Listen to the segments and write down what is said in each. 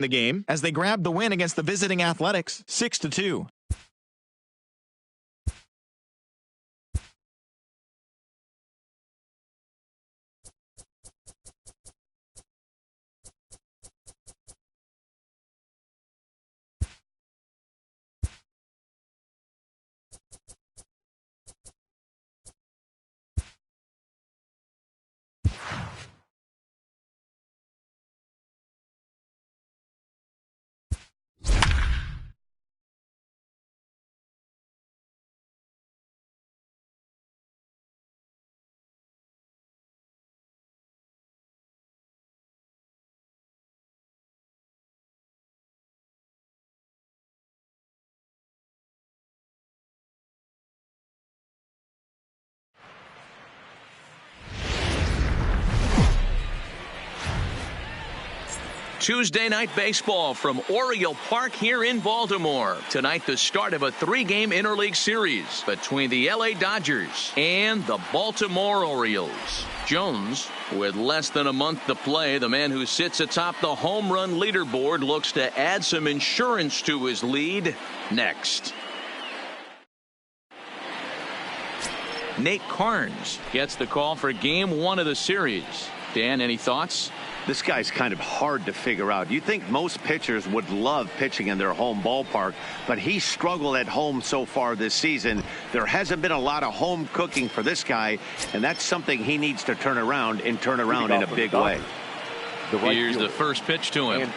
the game as they grabbed the win against the visiting Athletics 6-2. Tuesday night baseball from Oriole Park here in Baltimore. Tonight, the start of a 3-game interleague series between the LA Dodgers and the Baltimore Orioles. Jones, with less than a month to play, the man who sits atop the home run leaderboard, looks to add some insurance to his lead next. Nate Carnes gets the call for game 1 of the series. Dan, any thoughts? This guy's kind of hard to figure out. You think most pitchers would love pitching in their home ballpark, but he's struggled at home so far this season. There hasn't been a lot of home cooking for this guy, and that's something he needs to turn around in a big way. Here's the first pitch to him.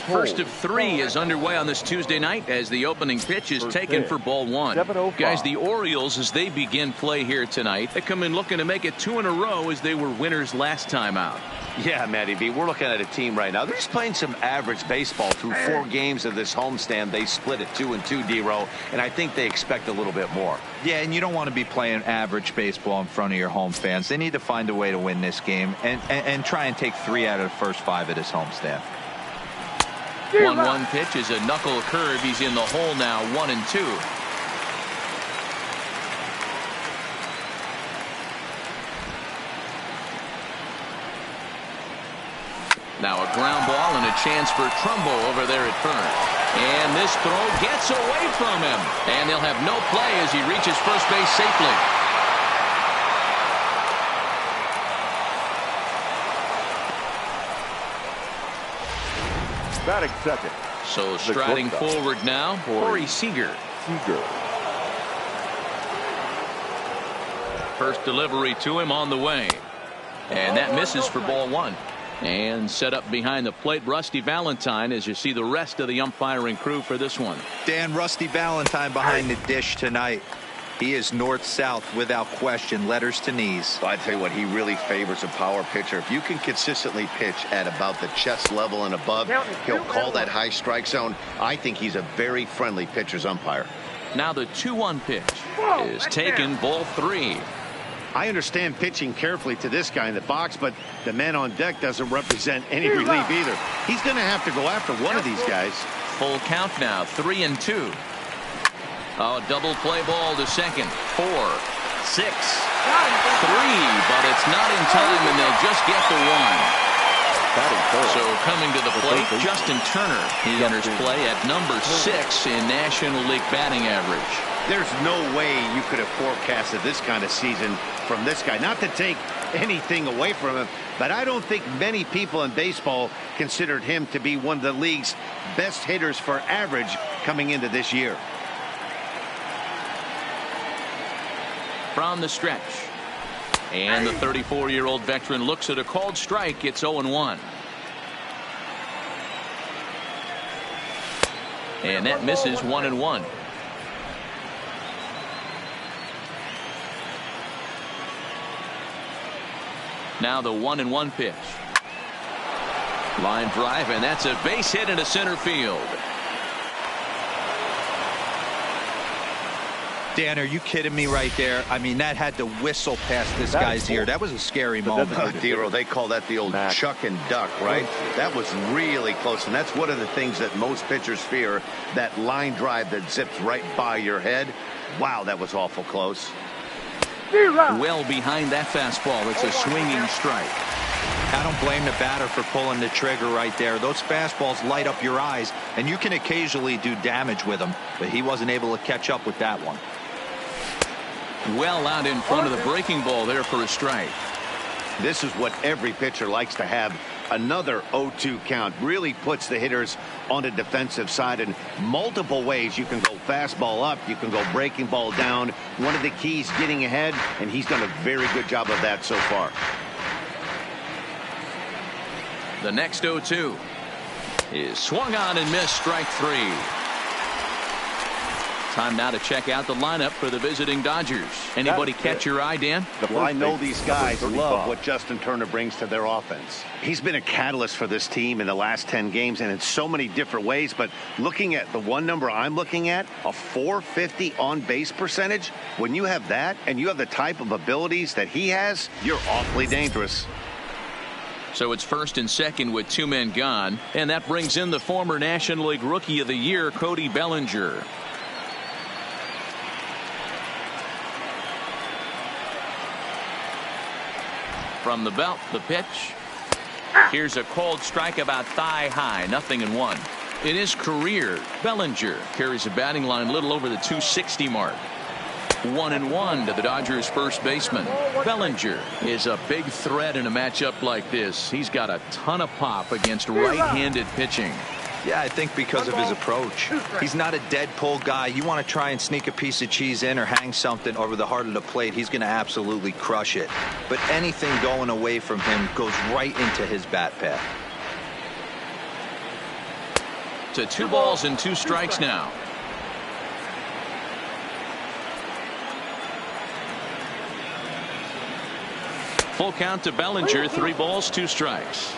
First of 3 is underway on this Tuesday night as the opening pitch is taken for ball 1. Guys, the Orioles, as they begin play here tonight, they come in looking to make it 2 in a row as they were winners last time out. Yeah, Matty B, we're looking at a team right now. They're just playing some average baseball through 4 games of this homestand. They split at 2-2, D-Row, and I think they expect a little bit more. Yeah, and you don't want to be playing average baseball in front of your home fans. They need to find a way to win this game and try and take 3 out of the first 5 of this homestand. 1-1 pitch is a knuckle curve. He's in the hole now, 1-2. Now a ground ball and a chance for Trumbo over there at first. And this throw gets away from him. And they'll have no play as he reaches first base safely. Batting second. So striding forward now, Corey Seager. First delivery to him on the way. And that misses for ball 1. And set up behind the plate, Rusty Valentine, as you see the rest of the umpiring crew for this one. Dan, Rusty Valentine behind the dish tonight. He is north-south without question, letters to knees. Well, I tell you what, he really favors a power pitcher. If you can consistently pitch at about the chest level and above, he'll call that high strike zone. I think he's a very friendly pitcher's umpire. Now the 2-1 pitch is taken, ball 3. I understand pitching carefully to this guy in the box, but the man on deck doesn't represent any relief either. He's going to have to go after one of these guys. Full count now, 3-2. Oh, double play ball to second. 4, 6, 3, but it's not in time, and they'll just get the 1. So coming to the plate, Justin Turner. He enters play at number 6 in National League batting average. There's no way you could have forecasted this kind of season from this guy. Not to take anything away from him, but I don't think many people in baseball considered him to be one of the league's best hitters for average coming into this year. From the stretch. And the 34-year-old veteran looks at a called strike. It's 0-1. And that misses 1-1. Now the 1-1 pitch. Line drive, and that's a base hit into center field. Dan, are you kidding me right there? I mean, that had to whistle past this guy's ear. That was a scary moment. Dero, they call that the old chuck and duck, right? That was really close, and that's one of the things that most pitchers fear, that line drive that zips right by your head. Wow, that was awful close. Well behind that fastball. It's a swinging strike. I don't blame the batter for pulling the trigger right there. Those fastballs light up your eyes, and you can occasionally do damage with them, but he wasn't able to catch up with that one. Well out in front of the breaking ball there for a strike. This is what every pitcher likes to have. Another 0-2 count really puts the hitters on the defensive side in multiple ways. You can go fastball up, you can go breaking ball down. One of the keys, getting ahead, and he's done a very good job of that so far. The next 0-2 is swung on and missed, strike three. Time now to check out the lineup for the visiting Dodgers. Anybody catch your eye, Dan? Well, I know these guys love what Justin Turner brings to their offense. He's been a catalyst for this team in the last 10 games and in so many different ways. But looking at the one number I'm looking at, a .450 on-base percentage, when you have that and you have the type of abilities that he has, you're awfully dangerous. So it's first and second with two men gone, and that brings in the former National League Rookie of the Year, Cody Bellinger. From the belt, the pitch. Here's a cold strike about thigh high, 0-1. In his career, Bellinger carries a batting line a little over the 260 mark. 1-1 to the Dodgers first baseman. Bellinger is a big threat in a matchup like this. He's got a ton of pop against right-handed pitching. Yeah, I think because of his approach. He's not a dead pull guy. You want to try and sneak a piece of cheese in or hang something over the heart of the plate, he's going to absolutely crush it. But anything going away from him goes right into his bat path. To 2 balls and 2 strikes now. Full count to Bellinger, 3 balls, 2 strikes.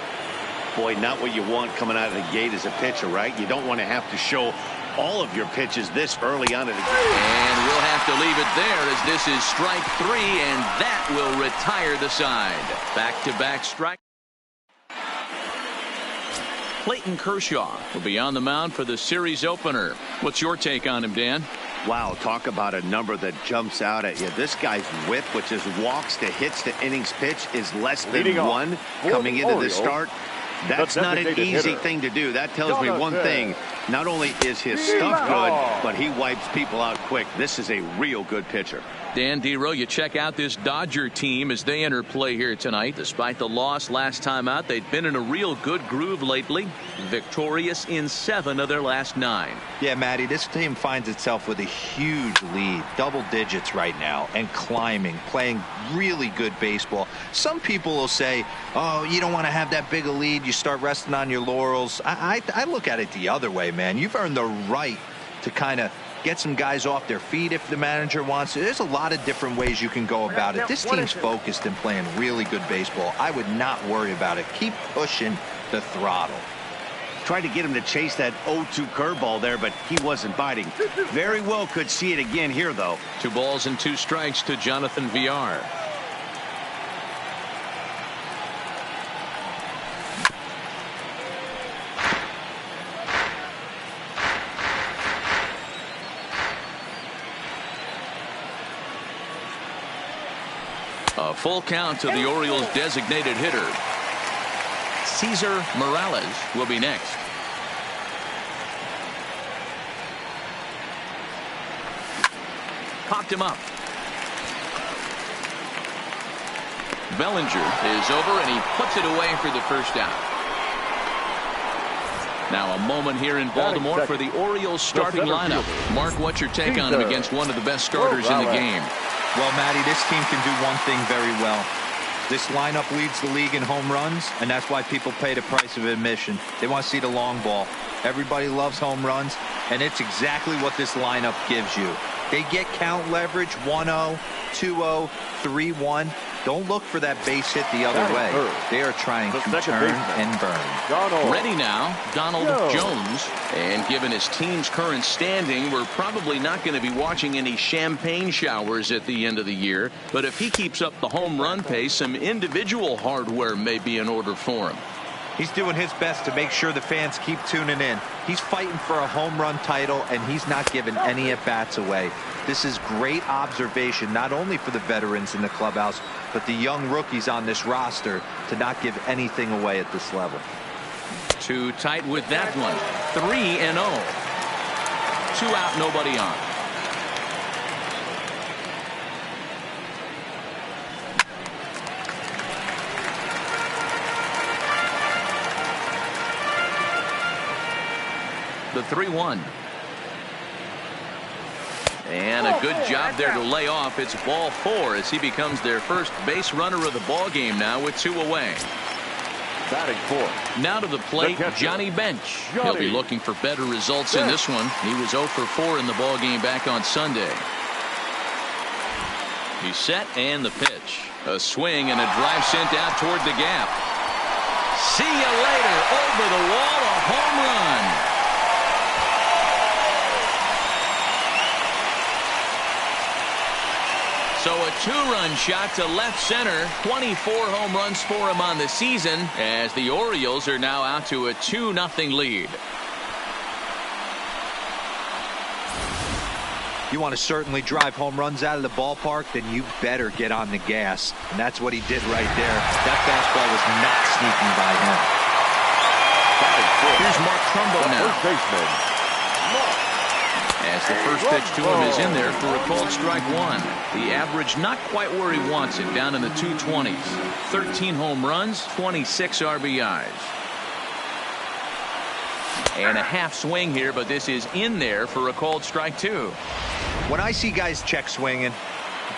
Boy, not what you want coming out of the gate as a pitcher, right? You don't want to have to show all of your pitches this early on in the game. And we'll have to leave it there as this is strike 3, and that will retire the side. Back-to-back strike. Clayton Kershaw will be on the mound for the series opener. What's your take on him, Dan? Wow, talk about a number that jumps out at you. This guy's whip, which is walks to hits to innings pitch, is less than 1 coming into the start. That's not an easy thing to do. That tells me one thing. Not only is his stuff good, but he wipes people out quick. This is a real good pitcher. Dan Dero, you check out this Dodger team as they enter play here tonight. Despite the loss last time out, they've been in a real good groove lately. Victorious in 7 of their last 9. Yeah, Matty, this team finds itself with a huge lead, double digits right now, and climbing, playing really good baseball. Some people will say, oh, you don't want to have that big a lead. You start resting on your laurels. I look at it the other way, man. You've earned the right to kind of get some guys off their feet if the manager wants to. There's a lot of different ways you can go about it. This team's focused and playing really good baseball. I would not worry about it. Keep pushing the throttle. Tried to get him to chase that 0-2 curveball there, but he wasn't biting. Very well could see it again here, though. 2 balls and 2 strikes to Jonathan Villar. A full count to the Orioles' designated hitter. Cesar Morales will be next. Popped him up. Bellinger is over, and he puts it away for the first out. Now a moment here in Baltimore for the Orioles starting lineup. Mark, what's your take on him against one of the best starters in the game? Well, Matty, this team can do one thing very well. This lineup leads the league in home runs, and that's why people pay the price of admission. They want to see the long ball. Everybody loves home runs, and it's exactly what this lineup gives you. They get count leverage 1-0, 2-0, 3-1. Don't look for that base hit the other way. They are trying to turn and burn. Ready now, Donald Jones. And given his team's current standing, we're probably not going to be watching any champagne showers at the end of the year. But if he keeps up the home run pace, some individual hardware may be in order for him. He's doing his best to make sure the fans keep tuning in. He's fighting for a home run title, and he's not giving any at-bats away. This is great observation, not only for the veterans in the clubhouse, but the young rookies on this roster to not give anything away at this level. Too tight with that one. 3-0. 2 out, nobody on. The 3-1. And a good job there to lay off. It's ball 4 as he becomes their first base runner of the ball game now with 2 away. Batting 4. Now to the plate, Johnny Bench. He'll be looking for better results in this one. He was 0 for 4 in the ball game back on Sunday. He's set and the pitch. A swing and a drive sent out toward the gap. See you later. Over the wall, a home run. So a 2-run shot to left center. 24 home runs for him on the season as the Orioles are now out to a 2-0 lead. You want to certainly drive home runs out of the ballpark, then you better get on the gas. And that's what he did right there. That fastball was not sneaking by him. Here's Mark Trumbo now. First baseman. As the first pitch to him is in there for a called strike 1. The average not quite where he wants it, down in the 220s. 13 home runs, 26 RBIs. And a half swing here, but this is in there for a called strike 2. When I see guys check swinging,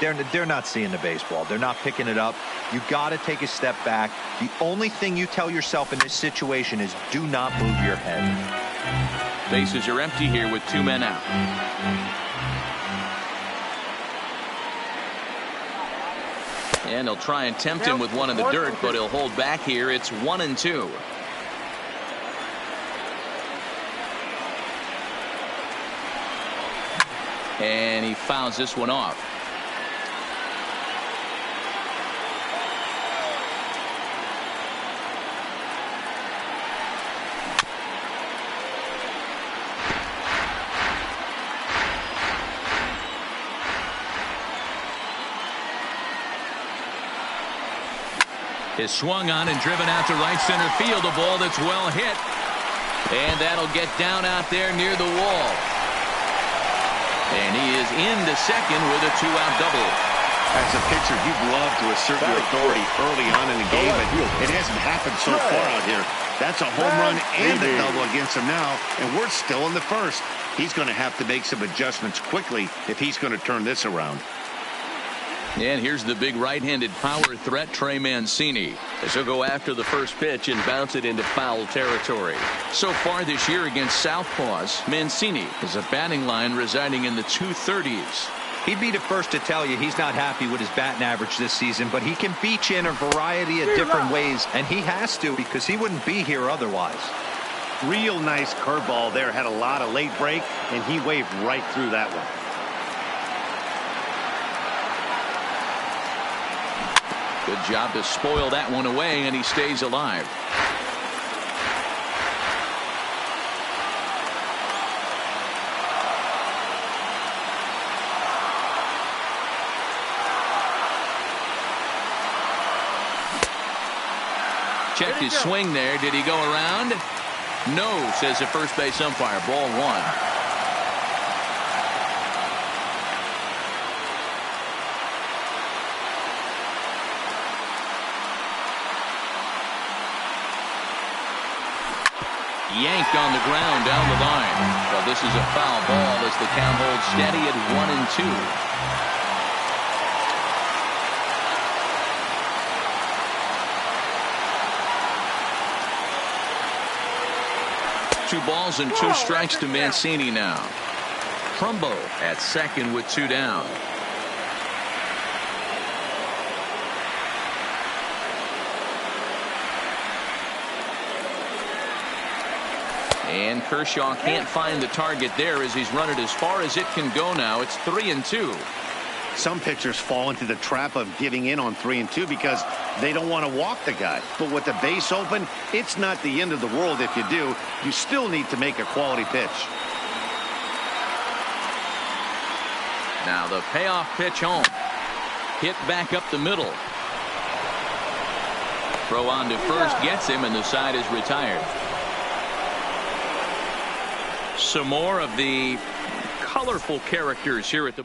they're not seeing the baseball. They're not picking it up. You got to take a step back. The only thing you tell yourself in this situation is do not move your head. Bases are empty here with 2 men out. And he'll try and tempt him with one in the dirt, but he'll hold back here. It's 1-2. And he fouls this one off. Is swung on and driven out to right center field. A ball that's well hit. And that'll get down out there near the wall. And he is into second with a 2-out double. As a pitcher, you'd love to assert your authority early on in the game, but it hasn't happened so far out here. That's a home run and a double against him now, and we're still in the first. He's going to have to make some adjustments quickly if he's going to turn this around. And here's the big right-handed power threat, Trey Mancini, as he'll go after the first pitch and bounce it into foul territory. So far this year against Southpaws, Mancini is a batting line residing in the 230s. He'd be the first to tell you he's not happy with his batting average this season, but he can beat you in a variety of different ways, and he has to because he wouldn't be here otherwise. Real nice curveball there, had a lot of late break, and he waved right through that one. Good job to spoil that one away, and he stays alive. Checked his swing there. Did he go around? No, says the first base umpire. Ball 1. 'Yanked on the ground down the line. Well, this is a foul ball as the count holds steady at 1-2. 2 balls and 2 strikes to Mancini now. Trumbo at second with 2 down. And Kershaw can't find the target there as he's run it as far as it can go now. It's 3-2. Some pitchers fall into the trap of giving in on 3 and 2 because they don't want to walk the guy. But with the base open, it's not the end of the world if you do. You still need to make a quality pitch. Now the payoff pitch home. Hit back up the middle. Throw on to first gets him, and the side is retired. Some more of the colorful characters here at the.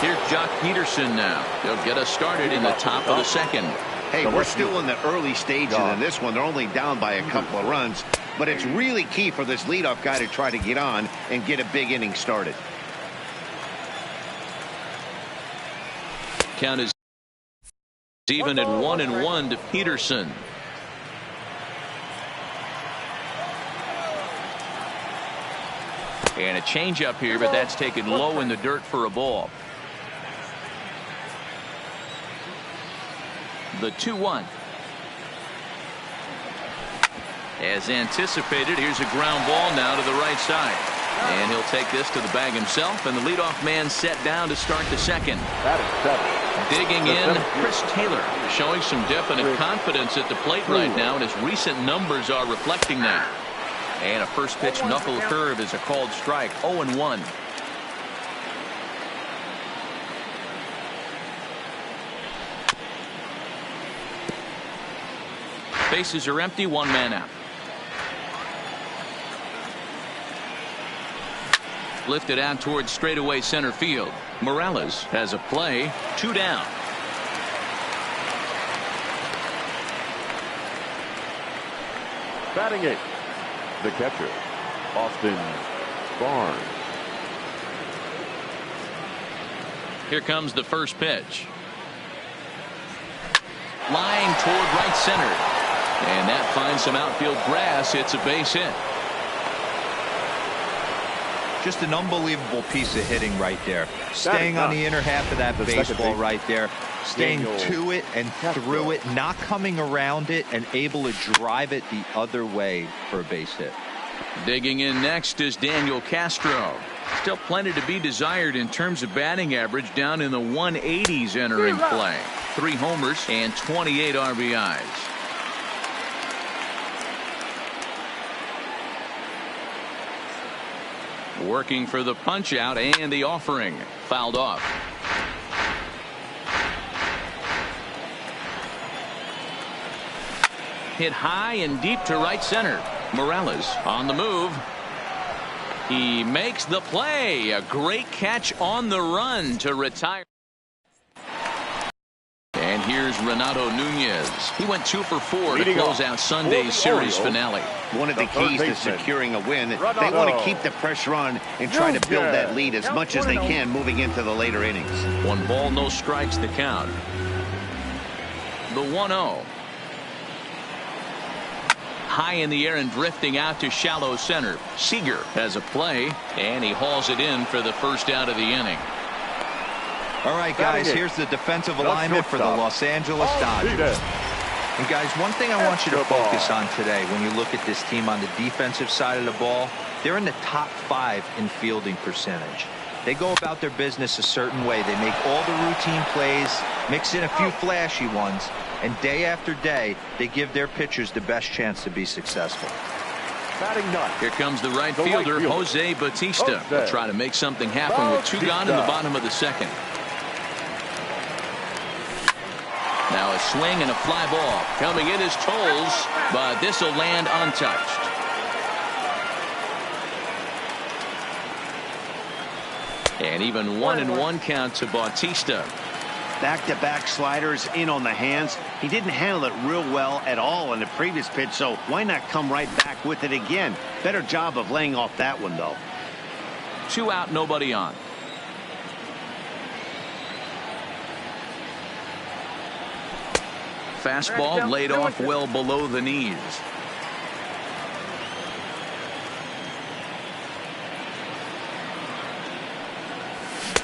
Here's Jock Peterson now. He'll get us started in the top of the second. Hey, we're still in the early stages in this one. They're only down by a couple of runs, but it's really key for this leadoff guy to try to get on and get a big inning started. Count is even at 1-1 to Peterson. And a changeup here, but that's taken low in the dirt for a ball. The 2-1. As anticipated, here's a ground ball now to the right side. And he'll take this to the bag himself, and the leadoff man set down to start the second. Digging in, Chris Taylor, showing some definite confidence at the plate right now, and his recent numbers are reflecting that. And a first pitch knuckle curve is a called strike. 0-1. Bases are empty, 1 man out. Lifted out towards straightaway center field. Morales has a play. 2 down. Batting 8th, the catcher, Austin Barnes. Here comes the first pitch. Line toward right center. And that finds some outfield grass. It's a base hit. Just an unbelievable piece of hitting right there. Staying on the inner half of that baseball right there. Staying to it and through it. Not coming around it and able to drive it the other way for a base hit. Digging in next is Daniel Castro. Still plenty to be desired in terms of batting average, down in the 180s entering play. 3 homers and 28 RBIs. Working for the punch out and the offering. Fouled off. Hit high and deep to right center. Morales on the move. He makes the play. A great catch on the run to retire. And here's Renato Nunez. He went 2 for 4 to close out Sunday's series finale. One of the keys to securing a win, they want to keep the pressure on and try to build that lead as much as they can moving into the later innings. 1 ball, no strikes to count. The 1-0. High in the air and drifting out to shallow center. Seager has a play, and he hauls it in for the first out of the inning. All right, guys, here's the defensive alignment for the Los Angeles Dodgers. And, guys, one thing I want you to focus on today when you look at this team on the defensive side of the ball, they're in the top 5 in fielding percentage. They go about their business a certain way. They make all the routine plays, mix in a few flashy ones, and day after day, they give their pitchers the best chance to be successful. Here comes the right fielder, Jose Bautista. Will try to make something happen with 2 gone in the bottom of the second. Now a swing and a fly ball. Coming in is Tolles, but this will land untouched. And even 1-1 count to Bautista. Back-to-back sliders in on the hands. He didn't handle it real well at all in the previous pitch, so why not come right back with it again? Better job of laying off that one, though. 2 out, nobody on. Fastball laid off well below the knees.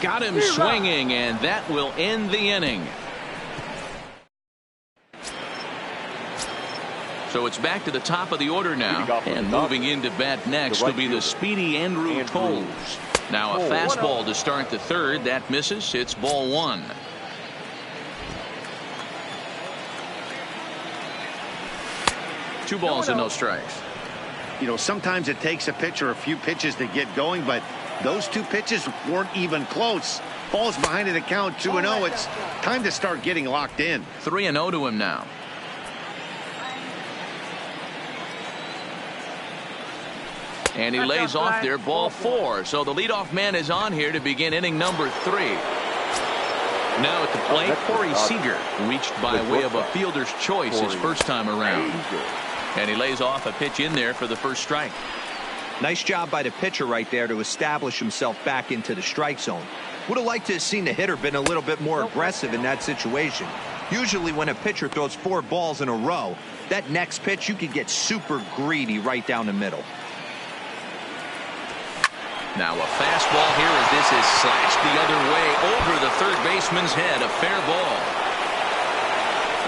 Got him swinging, and that will end the inning. So it's back to the top of the order now, and moving into bat next will be the speedy Andrew Tolles. Now a fastball to start the third. That misses. It's ball one. Two balls and no strikes. You know, sometimes it takes a pitcher a few pitches to get going, but those two pitches weren't even close. Falls behind in the count 2-0. It's time to start getting locked in. 3-0 to him now. And he lays off there, ball four. So the leadoff man is on here to begin inning number 3. Now at the plate, Corey Seager, reached by way of a fielder's choice his first time around. And he lays off a pitch in there for the first strike. Nice job by the pitcher right there to establish himself back into the strike zone. Would have liked to have seen the hitter been a little bit more aggressive in that situation. Usually when a pitcher throws 4 balls in a row, that next pitch you could get super greedy right down the middle. Now a fastball here as this is slashed the other way over the third baseman's head. A fair ball.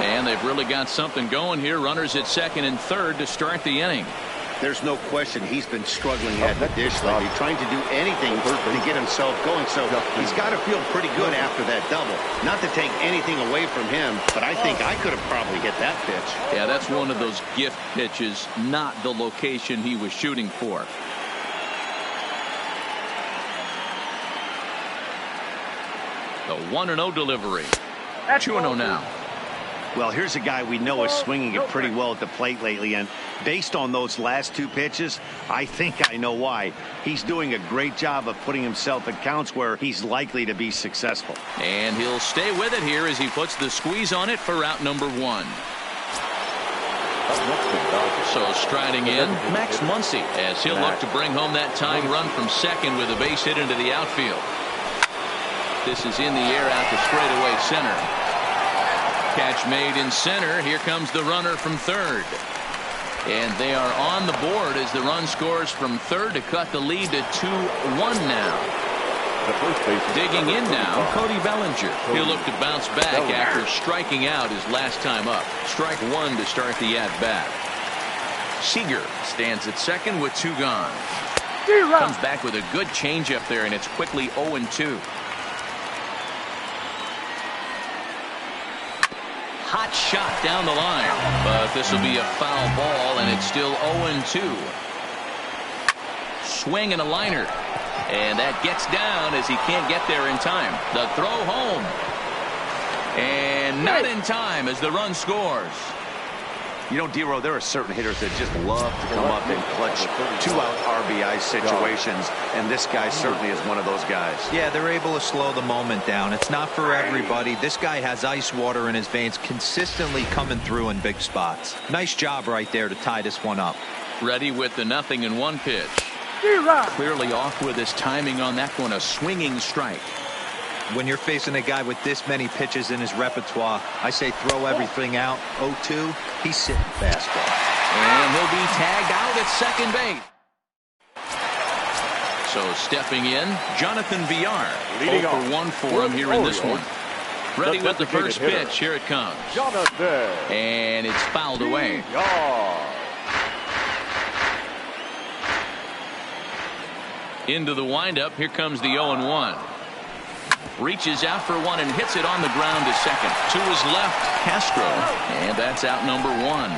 And they've really got something going here. Runners at second and third to start the inning. There's no question he's been struggling at the dish lately, trying to do anything to get himself going. So he's got to feel pretty good after that double. Not to take anything away from him, but I think I could have probably hit that pitch. Yeah, that's one of those gift pitches, not the location he was shooting for. The 1-0 delivery. 2-0 now. Well, here's a guy we know is swinging it pretty well at the plate lately, and based on those last 2 pitches, I think I know why. He's doing a great job of putting himself in counts where he's likely to be successful. And he'll stay with it here as he puts the squeeze on it for out number 1. So striding in, Max Muncy, as he'll look to bring home that tying run from second with a base hit into the outfield. This is in the air out to straightaway center. Catch made in center. Here comes the runner from third. And they are on the board as the run scores from third to cut the lead to 2-1 now. Digging in now, Cody Bellinger. He'll look to bounce back after striking out his last time up. Strike 1 to start the at-bat. Seager stands at second with 2 gone. Comes back with a good changeup there, and it's quickly 0-2. Hot shot down the line, but this will be a foul ball, and it's still 0-2. Swing and a liner, and that gets down as he can't get there in time. The throw home, and not in time as the run scores. You know, D-Row, there are certain hitters that just love to come up and clutch 2-out RBI situations, and this guy certainly is one of those guys. Yeah, they're able to slow the moment down. It's not for everybody. This guy has ice water in his veins, consistently coming through in big spots. Nice job right there to tie this one up. Ready with the 0-1 pitch. Clearly off with his timing on that one, a swinging strike. When you're facing a guy with this many pitches in his repertoire, I say throw everything out. 0-2, he's sitting fastball. And he'll be tagged out at second base. So stepping in, Jonathan Villar. 0-for-1 for him here in this one. Ready with the first pitch. Here it comes. And it's fouled away. Into the windup. Here comes the 0-1. Reaches out for one and hits it on the ground to second. To his left, Castro. And that's out number 1.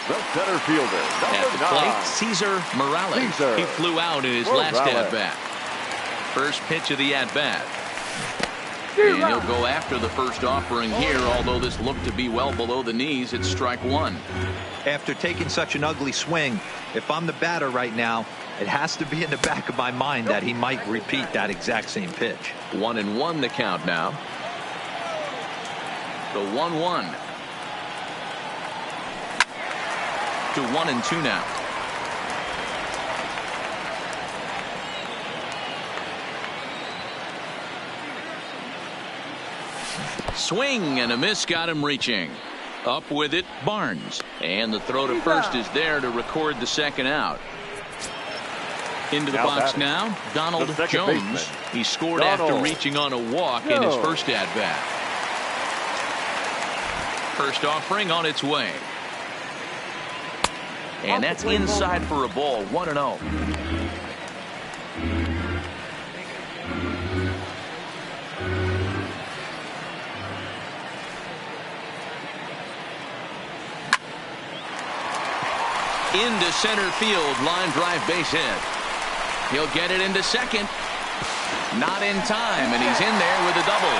The center fielder, at the plate, Cesar Morales. He flew out in his last at-bat. First pitch of the at-bat. And he'll go after the first offering here, although this looked to be well below the knees. It's strike 1. After taking such an ugly swing, if I'm the batter right now, it has to be in the back of my mind that he might repeat that exact same pitch. 1-1 the count now. The 1-1. To 1-2 now. Swing and a miss got him reaching. Up with it, Barnes. And the throw to first is there to record the second out. Into the box now, Donald Jones. He scored after reaching on a walk in his first at-bat. First offering on its way. And that's inside for a ball, 1-0. Into center field, line drive base hit. He'll get it into second. Not in time, and he's in there with a double.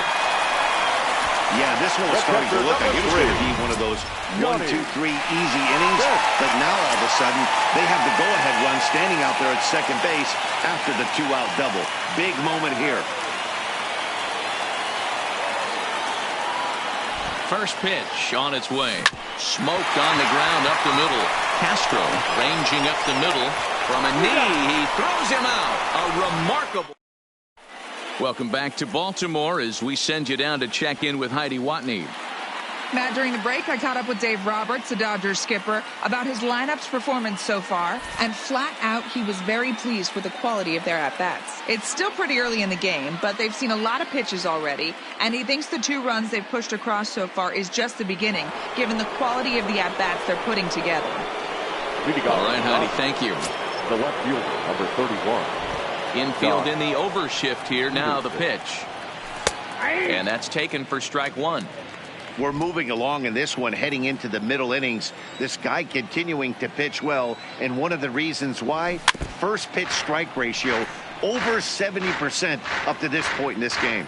Yeah, this one was starting to look like it was going to be one of those 1, 2, 3 easy innings. But now all of a sudden, they have the go-ahead run standing out there at second base after the 2-out double. Big moment here. First pitch on its way. Smoked on the ground up the middle. Castro ranging up the middle from a knee. He throws him out. A remarkable. Welcome back to Baltimore as we send you down to check in with Heidi Watney. Matt, during the break, I caught up with Dave Roberts, the Dodgers skipper, about his lineup's performance so far, and flat out, he was very pleased with the quality of their at-bats. It's still pretty early in the game, but they've seen a lot of pitches already, and he thinks the 2 runs they've pushed across so far is just the beginning, given the quality of the at-bats they're putting together. All right, Heidi, thank you. The left fielder, number 31. Infield in the overshift here. Now the pitch. And that's taken for strike 1. We're moving along in this one, heading into the middle innings. This guy continuing to pitch well, and one of the reasons why, first pitch strike ratio over 70% up to this point in this game.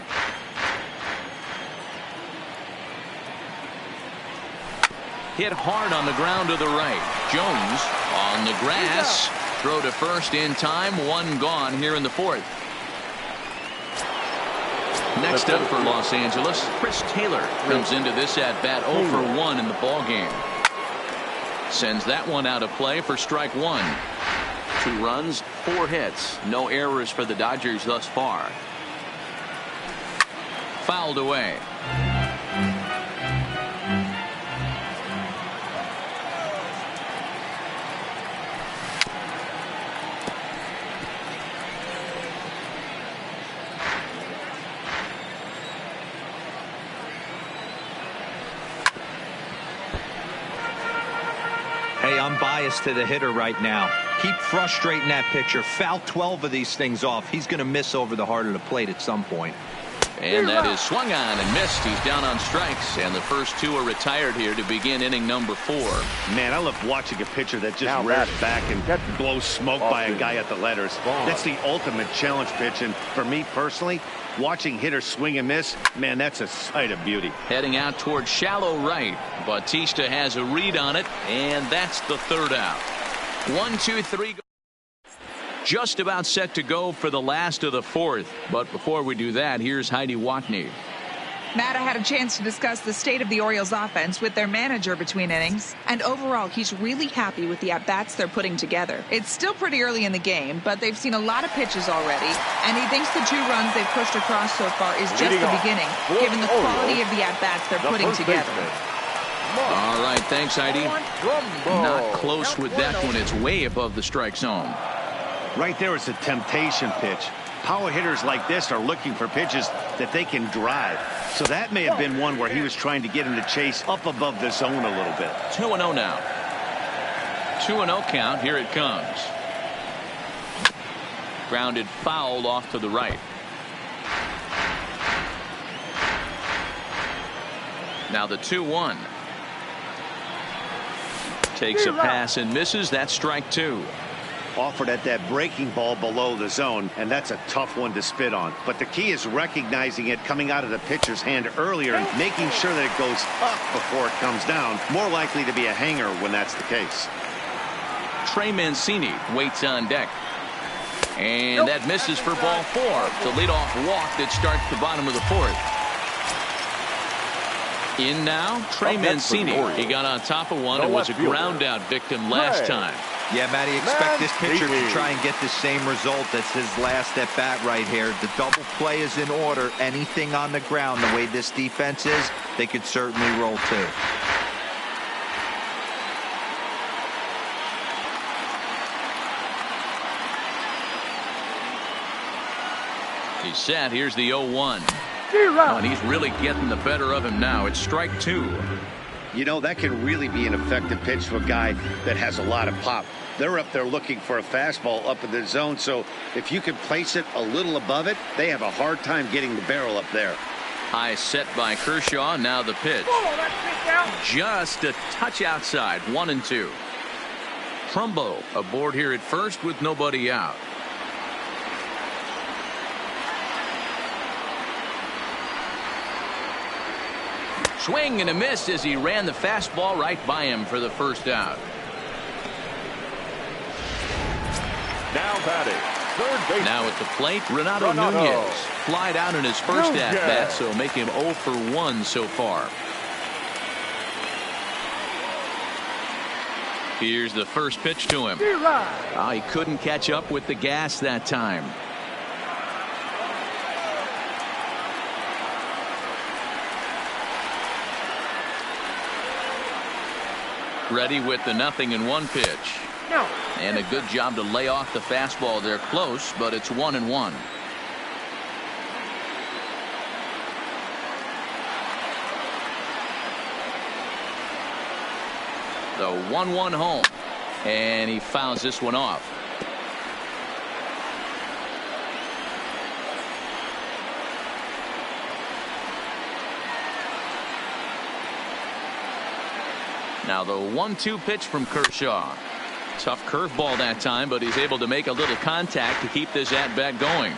Hit hard on the ground to the right. Jones on the grass. Throw to first in time. 1 gone here in the 4th. Next up for Los Angeles, Chris Taylor comes into this at-bat 0 for 1 in the ballgame. Sends that one out of play for strike 1. 2 runs, 4 hits. No errors for the Dodgers thus far. Fouled away. Hey, I'm biased to the hitter right now. Keep frustrating that pitcher. Foul 12 of these things off. He's going to miss over the heart of the plate at some point. And that is swung on and missed. He's down on strikes, and the first 2 are retired here to begin inning number 4. Man, I love watching a pitcher that just rears back and blows smoke by a guy at the letters. That's the ultimate challenge pitch, and for me personally, watching hitters swing and miss, man, that's a sight of beauty. Heading out towards shallow right. Bautista has a read on it, and that's the 3rd out. 1, 2, 3. Just about set to go for the last of the 4th. But before we do that, here's Heidi Watney. Matt, I had a chance to discuss the state of the Orioles offense with their manager between innings, and overall he's really happy with the at-bats they're putting together. It's still pretty early in the game, but they've seen a lot of pitches already, and he thinks the 2 runs they've pushed across so far is just the beginning, given the quality of the at-bats they're putting together. All right, thanks, Heidi. Not close with that one. It's way above the strike zone. Right there is a temptation pitch. Power hitters like this are looking for pitches that they can drive. So that may have been one where he was trying to get him to chase up above the zone a little bit. 2-0 now. 2-0 count. Here it comes. Grounded foul off to the right. Now the 2-1. Takes a pass and misses. That's strike 2. Offered at that breaking ball below the zone, and that's a tough one to spit on. But the key is recognizing it coming out of the pitcher's hand earlier and making sure that it goes up before it comes down. More likely to be a hanger when that's the case. Trey Mancini waits on deck. And that misses for ball 4. The leadoff walk that starts the bottom of the 4th. In now, Trey Mancini. He got on top of one and was a ground out victim last time. Yeah, Matty, expect this pitcher to try and get the same result as his last at bat right here. The double play is in order. Anything on the ground, the way this defense is, they could certainly roll 2. He's set. Here's the 0-1. Oh, and he's really getting the better of him now. It's strike 2. You know, that can really be an effective pitch to a guy that has a lot of pop. They're up there looking for a fastball up in the zone, so if you can place it a little above it, they have a hard time getting the barrel up there. High set by Kershaw. Now the pitch. Just a touch outside. 1-2. Trumbo aboard here at first with nobody out. Swing and a miss as he ran the fastball right by him for the first out. Now batting, third base. Now at the plate, Renato Nunez. Flied out in his first at-bat, so make him 0 for 1 so far. Here's the first pitch to him. He couldn't catch up with the gas that time. Ready with the 0-1 pitch. And a good job to lay off the fastball. They're close, but it's 1-1. The 1-1 home. And he fouls this one off. Now the 1-2 pitch from Kershaw. Tough curveball that time, but he's able to make a little contact to keep this at-bat going.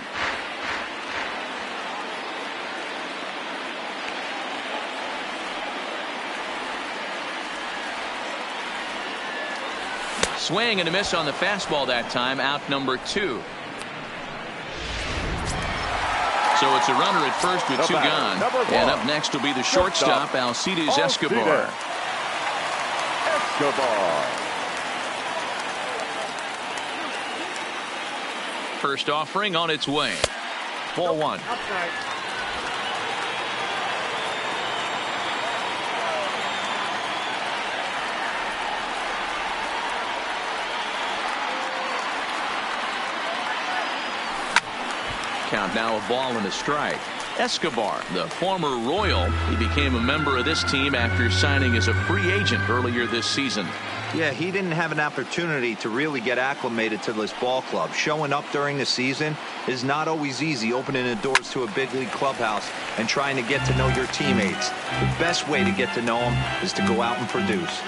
Swing and a miss on the fastball that time. Out number 2. So it's a runner at first with 2 gone. And up next will be the shortstop, Alcides Escobar. First offering on its way. Ball 1. Count now, a ball and a strike. Escobar, the former Royal, he became a member of this team after signing as a free agent earlier this season. Yeah, he didn't have an opportunity to really get acclimated to this ball club. Showing up during the season is not always easy, opening the doors to a big league clubhouse and trying to get to know your teammates. The best way to get to know them is to go out and produce.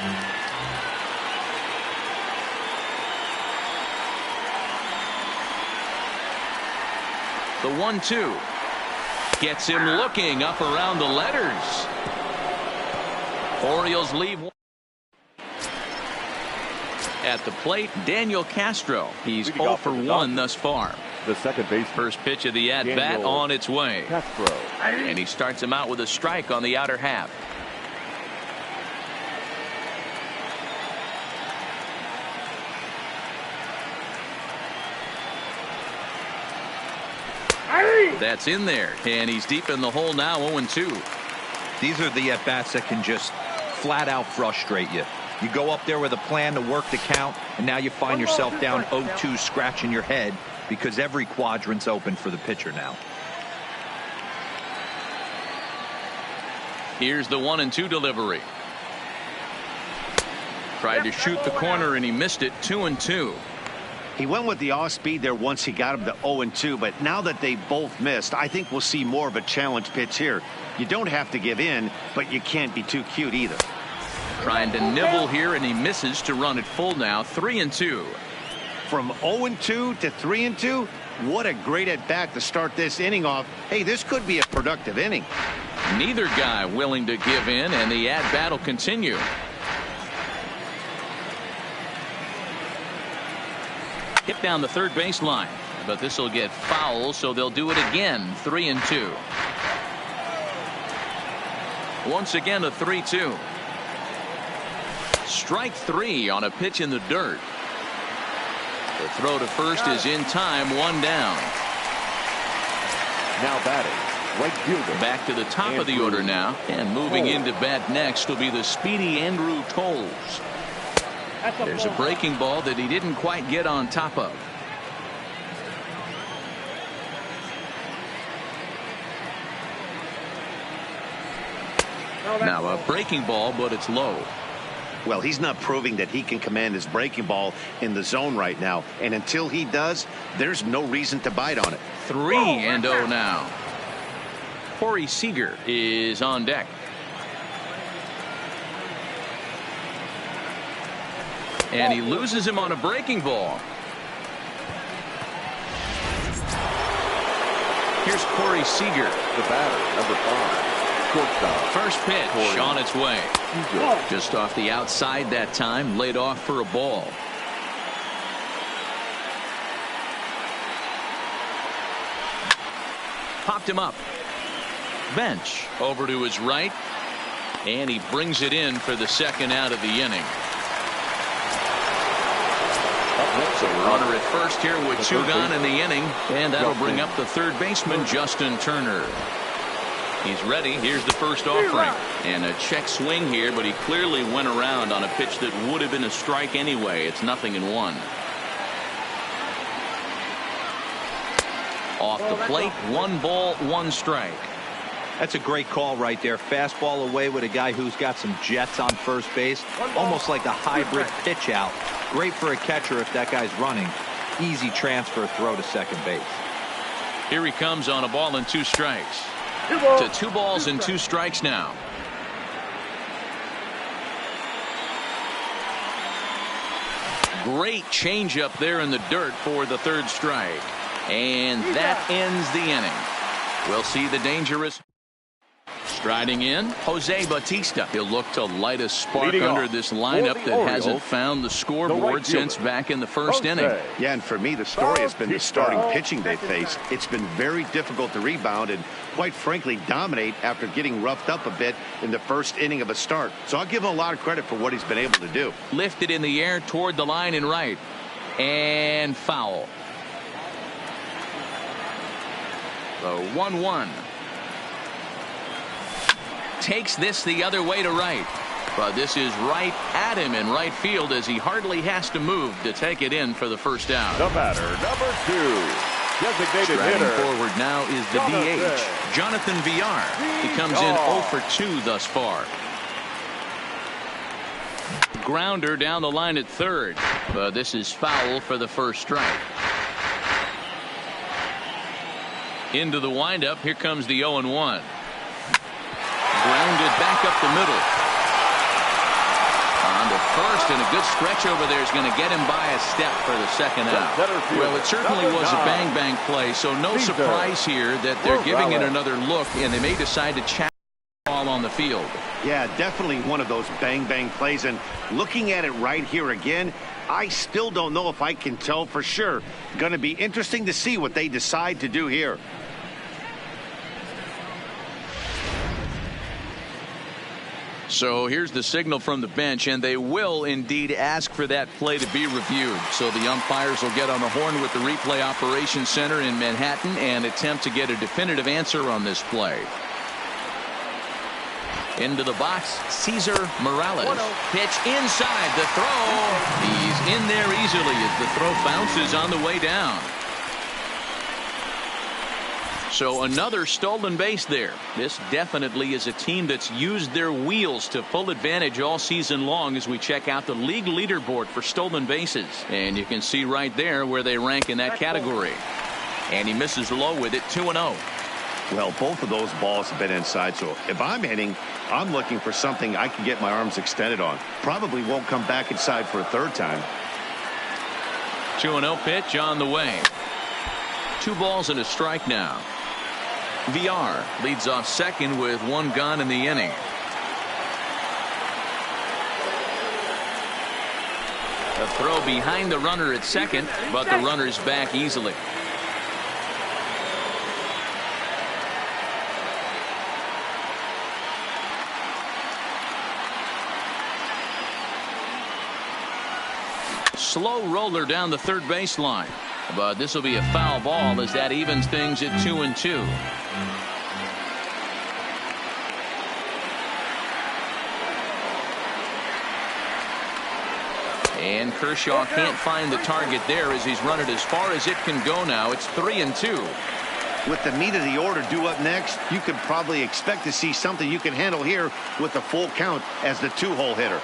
The 1-2 gets him looking up around the letters. Orioles leave. At the plate, Daniel Castro. He's 0 for 1 thus far. The second base. First pitch of the at-bat on its way. Castro. And he starts him out with a strike on the outer half. That's in there, and he's deep in the hole now. 0-2. These are the at-bats that can just flat out frustrate you. You go up there with a plan to work the count, and now you find yourself down 0-2, scratching your head because every quadrant's open for the pitcher now. Here's the 1-2 delivery. Tried to shoot the corner and he missed it. 2-2. He went with the off speed there once he got him to 0-2, but now that they both missed, I think we'll see more of a challenge pitch here. You don't have to give in, but you can't be too cute either. Trying to nibble here, and he misses to run it full now. 3-2. From 0-2 to 3-2, what a great at bat to start this inning off. Hey, this could be a productive inning. Neither guy willing to give in, and the at bat will continue. Hit down the third baseline, but this will get foul, so they'll do it again. 3-2. Once again, a 3-2. Strike 3 on a pitch in the dirt. The throw to first is in time. 1 down. Now batting, right fielder. Back to the top of the order now, and moving into bat next will be the speedy Andrew Toles. There's a breaking ball that he didn't quite get on top of. Now up breaking ball, but it's low. Well, he's not proving that he can command his breaking ball in the zone right now. And until he does, there's no reason to bite on it. 3-0 now. Corey Seager is on deck. And he loses him on a breaking ball. Here's Corey Seager. The batter, number 5. First pitch on its way. Just off the outside that time, laid off for a ball. Popped him up. Bench over to his right, and he brings it in for the second out of the inning. So runner at first here with 2 gone in the inning, and that'll bring up the third baseman, Justin Turner. He's ready. Here's the first offering. And a check swing here, but he clearly went around on a pitch that would have been a strike anyway. It's 0-1. Off the plate, 1 ball, 1 strike. That's a great call right there. Fastball away with a guy who's got some jets on first base. Almost like a hybrid pitch out. Great for a catcher if that guy's running. Easy transfer throw to second base. Here he comes on a ball and 2 strikes. To 2 balls and 2 strikes now. Great changeup there in the dirt for the 3rd strike. And that ends the inning. We'll see the dangerous. Striding in, Jose Bautista. He'll look to light a spark under this lineup that hasn't found the scoreboard since back in the first inning. Yeah, and for me, the story has been the starting pitching they faced. It's been very difficult to rebound and, quite frankly, dominate after getting roughed up a bit in the first inning of a start. So I'll give him a lot of credit for what he's been able to do. Lifted in the air toward the line and right. And foul. The 1-1. Takes this the other way to right. But this is right at him in right field as he hardly has to move to take it in for the first out. The batter, number 2. Designated hitter. Forward now is the DH, Jonathan Villar. He comes in 0 for 2 thus far. Grounder down the line at third. But this is foul for the first strike. Into the windup. Here comes the 0-1. Grounded back up the middle. On to first, and a good stretch over there is going to get him by a step for the second out. Well, it certainly was a bang-bang play, so no surprise here that they're giving it another look, and they may decide to challenge the ball on the field. Yeah, definitely one of those bang-bang plays, and looking at it right here again, I still don't know if I can tell for sure. Going to be interesting to see what they decide to do here. So here's the signal from the bench, and they will indeed ask for that play to be reviewed. So the umpires will get on the horn with the replay operations center in Manhattan and attempt to get a definitive answer on this play. Into the box, Cesar Morales. Pitch inside, the throw. He's in there easily as the throw bounces on the way down. So another stolen base there. This definitely is a team that's used their wheels to full advantage all season long as we check out the league leaderboard for stolen bases. And you can see right there where they rank in that category. And he misses low with it, 2-0. Well, both of those balls have been inside, so if I'm hitting, I'm looking for something I can get my arms extended on. Probably won't come back inside for a 3rd time. 2-0 pitch on the way. 2 balls and a strike now. Villar leads off second with 1 gone in the inning. A throw behind the runner at second, but the runner's back easily. Slow roller down the third baseline. But this will be a foul ball as that evens things at 2-2. And Kershaw can't find the target there as he's run it as far as it can go now. It's 3-2. With the meat of the order due up next, you could probably expect to see something you can handle here with the full count as the 2-hole hitter.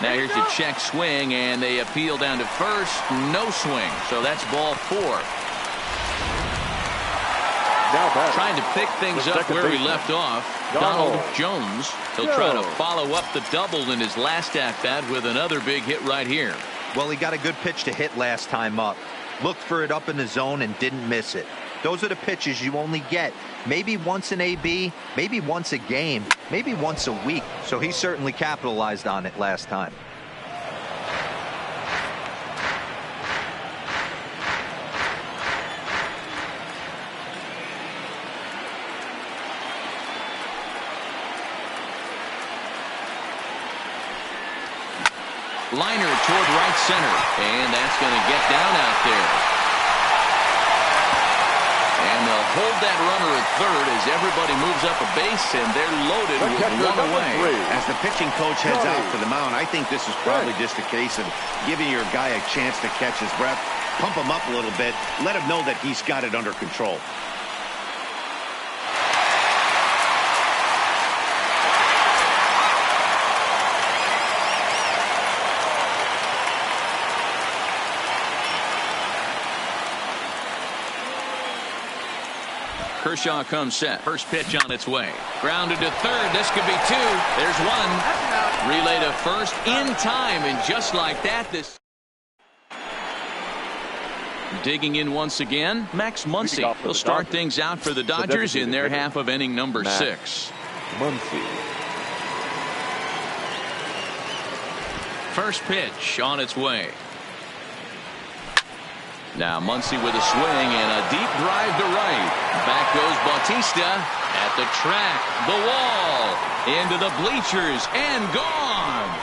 Now here's a check swing, and they appeal down to first. No swing, so that's ball 4. Now trying to pick things up where we left off. Donald Jones. He'll try to follow up the double in his last at-bat with another big hit right here. Well, he got a good pitch to hit last time up. Looked for it up in the zone and didn't miss it. Those are the pitches you only get maybe once an AB, maybe once a game, maybe once a week. So he certainly capitalized on it last time. Liner toward right center, and that's going to get down out there. And they'll hold that runner at third as everybody moves up a base, and they're loaded with one away. As the pitching coach heads out for the mound, I think this is probably just a case of giving your guy a chance to catch his breath, pump him up a little bit, let him know that he's got it under control. Kershaw comes set. First pitch on its way. Grounded to third. This could be 2. There's 1. Relay to first in time, and just like that, this. Digging in once again, Max Muncy will start things out for the Dodgers in their half of inning number 6. Muncy. First pitch on its way. Now Muncy with a swing and a deep drive to right. Back goes Bautista at the track, the wall, into the bleachers, and gone.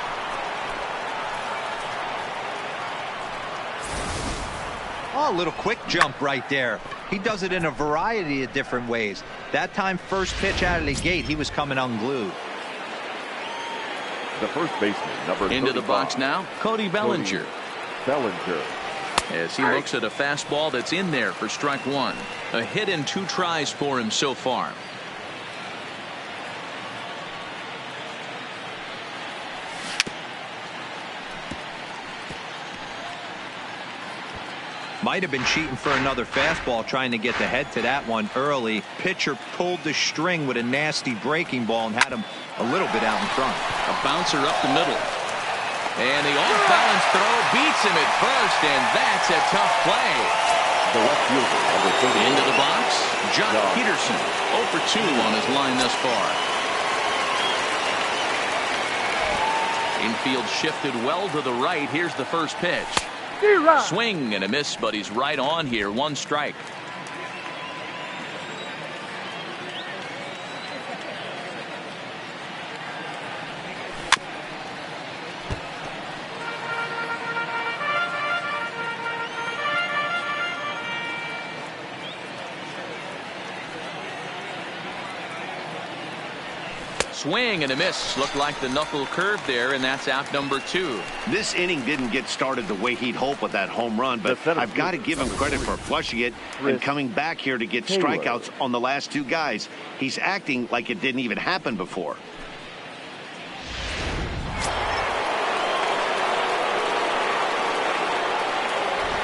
Oh, a little quick jump right there. He does it in a variety of different ways. That time, first pitch out of the gate, he was coming unglued. The first baseman, number 35. Into the box now, Cody Bellinger. Bellinger. As he looks at a fastball that's in there for strike 1. A hit in 2 tries for him so far. Might have been cheating for another fastball, trying to get the head to that one early. Pitcher pulled the string with a nasty breaking ball and had him a little bit out in front. A bouncer up the middle. And the off-balance throw beats him at first, and that's a tough play. The left fielder, number 30. Into the box, Joc Pederson. 0 for 2 on his line thus far. Infield shifted well to the right. Here's the first pitch. Swing and a miss, but he's right on here. 1 strike. Swing and a miss. Looked like the knuckle curve there, and that's out number 2. This inning didn't get started the way he'd hoped with that home run, but I've got to give him credit for flushing it and coming back here to get strikeouts on the last 2 guys. He's acting like it didn't even happen before.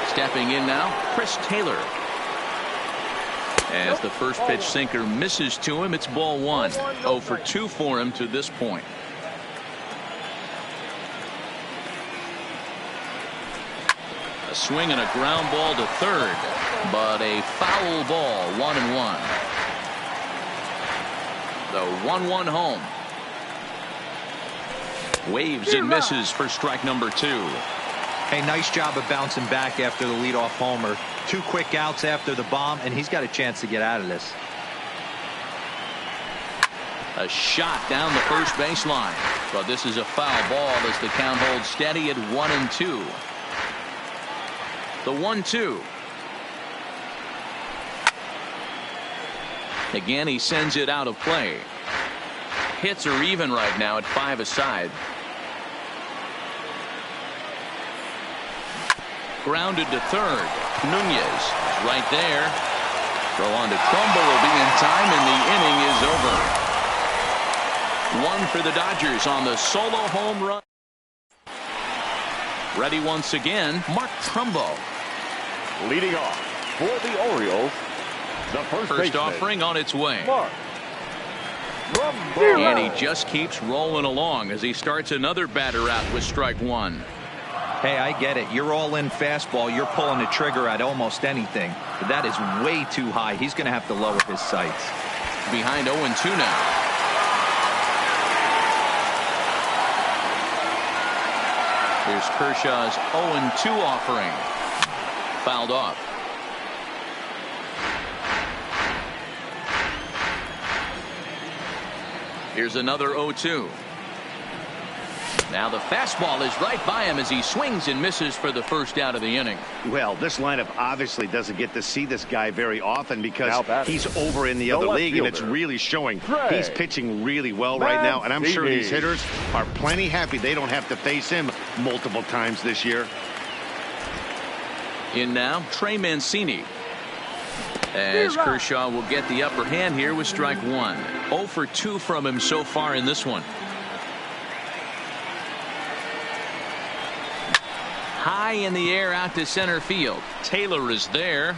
Stepping in now, Chris Taylor. As the first pitch sinker misses to him, it's ball 1. 0 for 2 for him to this point. A swing and a ground ball to third, but a foul ball. 1-1. The 1-1 home. Waves and misses for strike number 2. Hey, nice job of bouncing back after the leadoff homer. 2 quick outs after the bomb, and he's got a chance to get out of this. A shot down the first baseline, but this is a foul ball as the count holds steady at 1-2. The 1-2. Again, he sends it out of play. Hits are even right now at 5 aside. Grounded to third. Nunez is right there. Throw on to Trumbo will be in time, and the inning is over. One for the Dodgers on the solo home run. Ready once again, Mark Trumbo. Leading off for the Orioles, the first baseman, offering on its way. Mark Trumbo. And he just keeps rolling along as he starts another batter out with strike one. Hey, I get it. You're all in fastball. You're pulling the trigger at almost anything. But that is way too high. He's going to have to lower his sights. Behind 0-2 now. Here's Kershaw's 0-2 offering. Fouled off. Here's another 0-2. Now the fastball is right by him as he swings and misses for the first out of the inning. Well, this lineup obviously doesn't get to see this guy very often because he's over in the other league, and it's really showing. He's pitching really well right now, and I'm sure these hitters are plenty happy they don't have to face him multiple times this year. In now, Trey Mancini. As Kershaw will get the upper hand here with strike one. 0 for 2 from him so far in this one. High in the air out to center field. Taylor is there.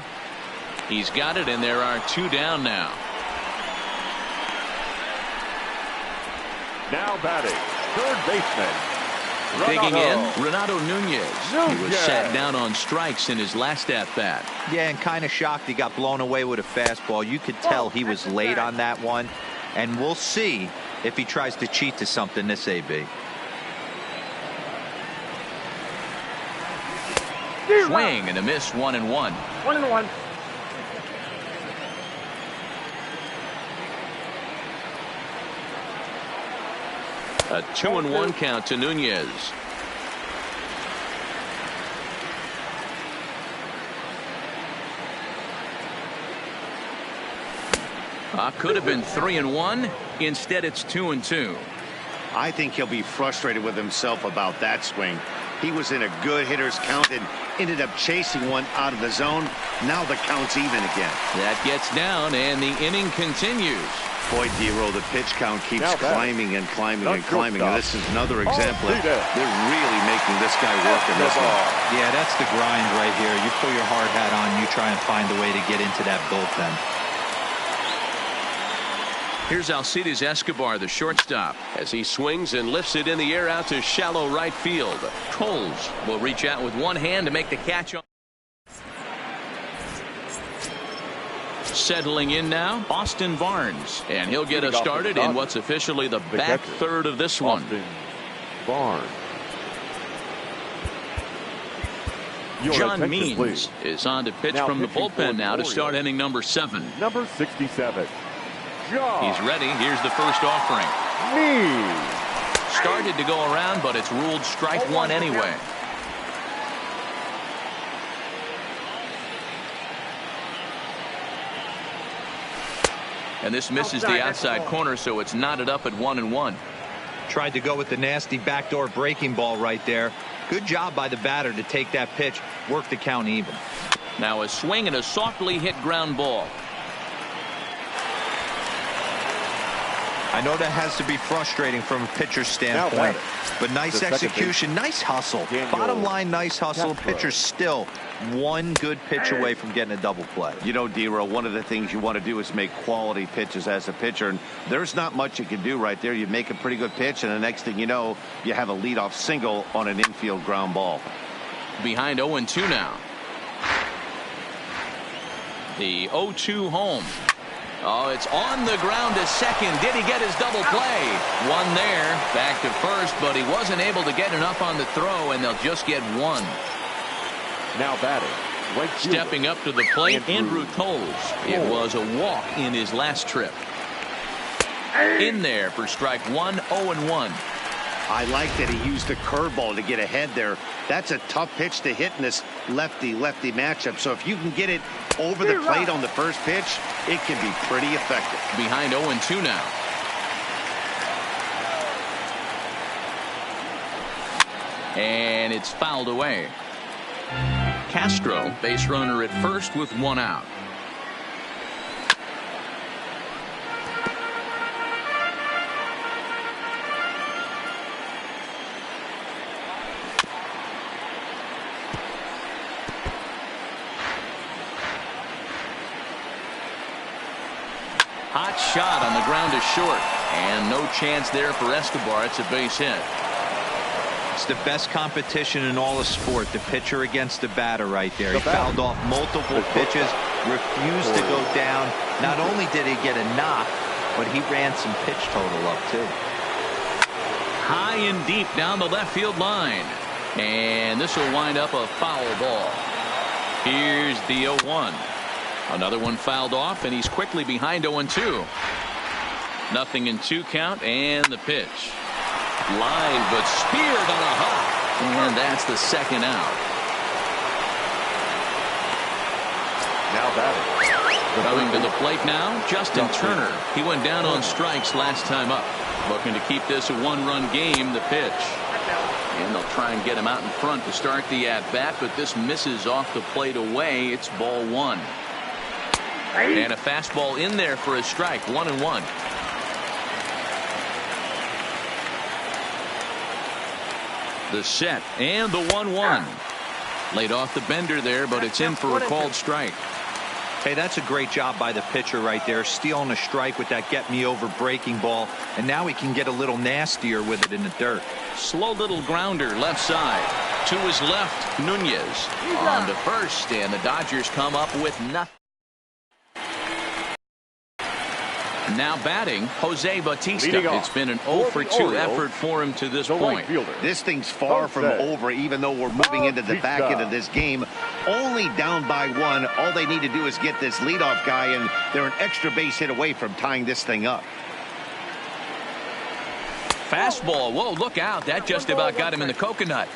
He's got it, and there are 2 down now. Now batting, third baseman, Digging in, Renato Nunez. He was sat down on strikes in his last at-bat. Yeah, and kind of shocked he got blown away with a fastball. You could tell he was late on that one. And we'll see if he tries to cheat to something this AB. Swing and a miss, 1-1. 1-1. A 2-1 count to Nunez. Could have been 3-1. Instead, it's 2-2. I think he'll be frustrated with himself about that swing. He was in a good hitter's count and ended up chasing one out of the zone. Now the count's even again. That gets down, and the inning continues. Boy, D-Row, the pitch count keeps climbing and climbing and climbing. And this is another example. They're really making this guy work in this one. Yeah, that's the grind right here. You pull your hard hat on, you try and find a way to get into that bullpen. Here's Alcides Escobar, the shortstop, as he swings and lifts it in the air out to shallow right field. Coles will reach out with one hand to make the catch. Settling in now, Austin Barnes, and he'll get us started in what's officially the back third of this one. Austin Barnes. John Means is on to pitch from the bullpen now to start inning number 7. Number 67. He's ready. Here's the first offering. Means. Started to go around, but it's ruled strike one anyway. And this misses the outside corner, so it's knotted up at 1-1. Tried to go with the nasty backdoor breaking ball right there. Good job by the batter to take that pitch, work the count even. Now a swing and a softly hit ground ball. I know that has to be frustrating from a pitcher's standpoint, but nice execution, nice hustle. Bottom line, nice hustle. Pitcher's still one good pitch away from getting a double play. You know, D-Row, one of the things you want to do is make quality pitches as a pitcher, and there's not much you can do right there. You make a pretty good pitch, and the next thing you know, you have a leadoff single on an infield ground ball. Behind 0-2 now. The 0-2 home. Oh, it's on the ground to second. Did he get his double play? One there. Back to first, but he wasn't able to get enough on the throw, and they'll just get one. Now batting. Right Stepping up to the plate, Andrew Toles. It was a walk in his last trip. In there for strike one, 0-1. I like that he used the curveball to get ahead there. That's a tough pitch to hit in this lefty-lefty matchup. So if you can get it over the plate on the first pitch, it can be pretty effective. Behind 0-2 now. And it's fouled away. Castro, base runner at first with one out. Hot shot on the ground is short, and no chance there for Escobar. It's a base hit. It's the best competition in all of sport, the pitcher against the batter right there. He fouled off multiple pitches, refused to go down. Not only did he get a knock, but he ran some pitch total up too. High and deep down the left field line, and this will wind up a foul ball. Here's the 0-1. Another one fouled off, and he's quickly behind 0-2. Nothing in 2 count, and the pitch. Line, but speared on a hop, and that's the second out. Now batting. Coming to the plate now, Justin Turner. He went down on strikes last time up. Looking to keep this a 1-run game, the pitch. And they'll try and get him out in front to start the at-bat, but this misses off the plate away. It's ball 1. And a fastball in there for a strike, 1-1. The set and the 1-1. Laid off the bender there, but it's in for a called strike. Hey, that's a great job by the pitcher right there, stealing a strike with that get-me-over breaking ball, and now he can get a little nastier with it in the dirt. Slow little grounder left side. To his left, Nunez on to first, and the Dodgers come up with nothing. Now batting, Jose Bautista. It's been an 0-for-2 effort for him to this point. This thing's far from over, even though we're moving into the back end of this game. Only down by 1. All they need to do is get this leadoff guy, and they're an extra base hit away from tying this thing up. Fastball. Whoa, look out. That just about got him in the coconut.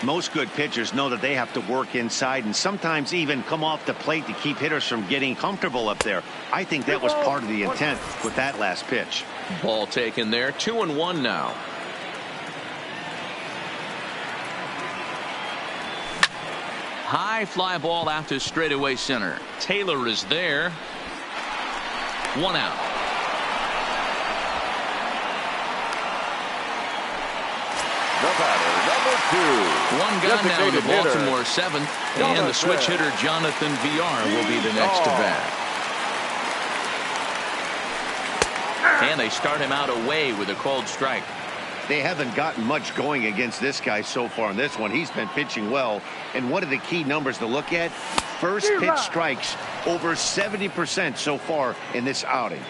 Most good pitchers know that they have to work inside and sometimes even come off the plate to keep hitters from getting comfortable up there. I think that was part of the intent with that last pitch. Ball taken there. 2-1 now. High fly ball out to straightaway center. Taylor is there. 1 out. The batter, number 2. One gone now in the Baltimore 7th, and the switch hitter Jonathan Villar will be the next to bat. And they start him out away with a called strike. They haven't gotten much going against this guy so far in this one. He's been pitching well, and one of the key numbers to look at, first pitch strikes over 70% so far in this outing.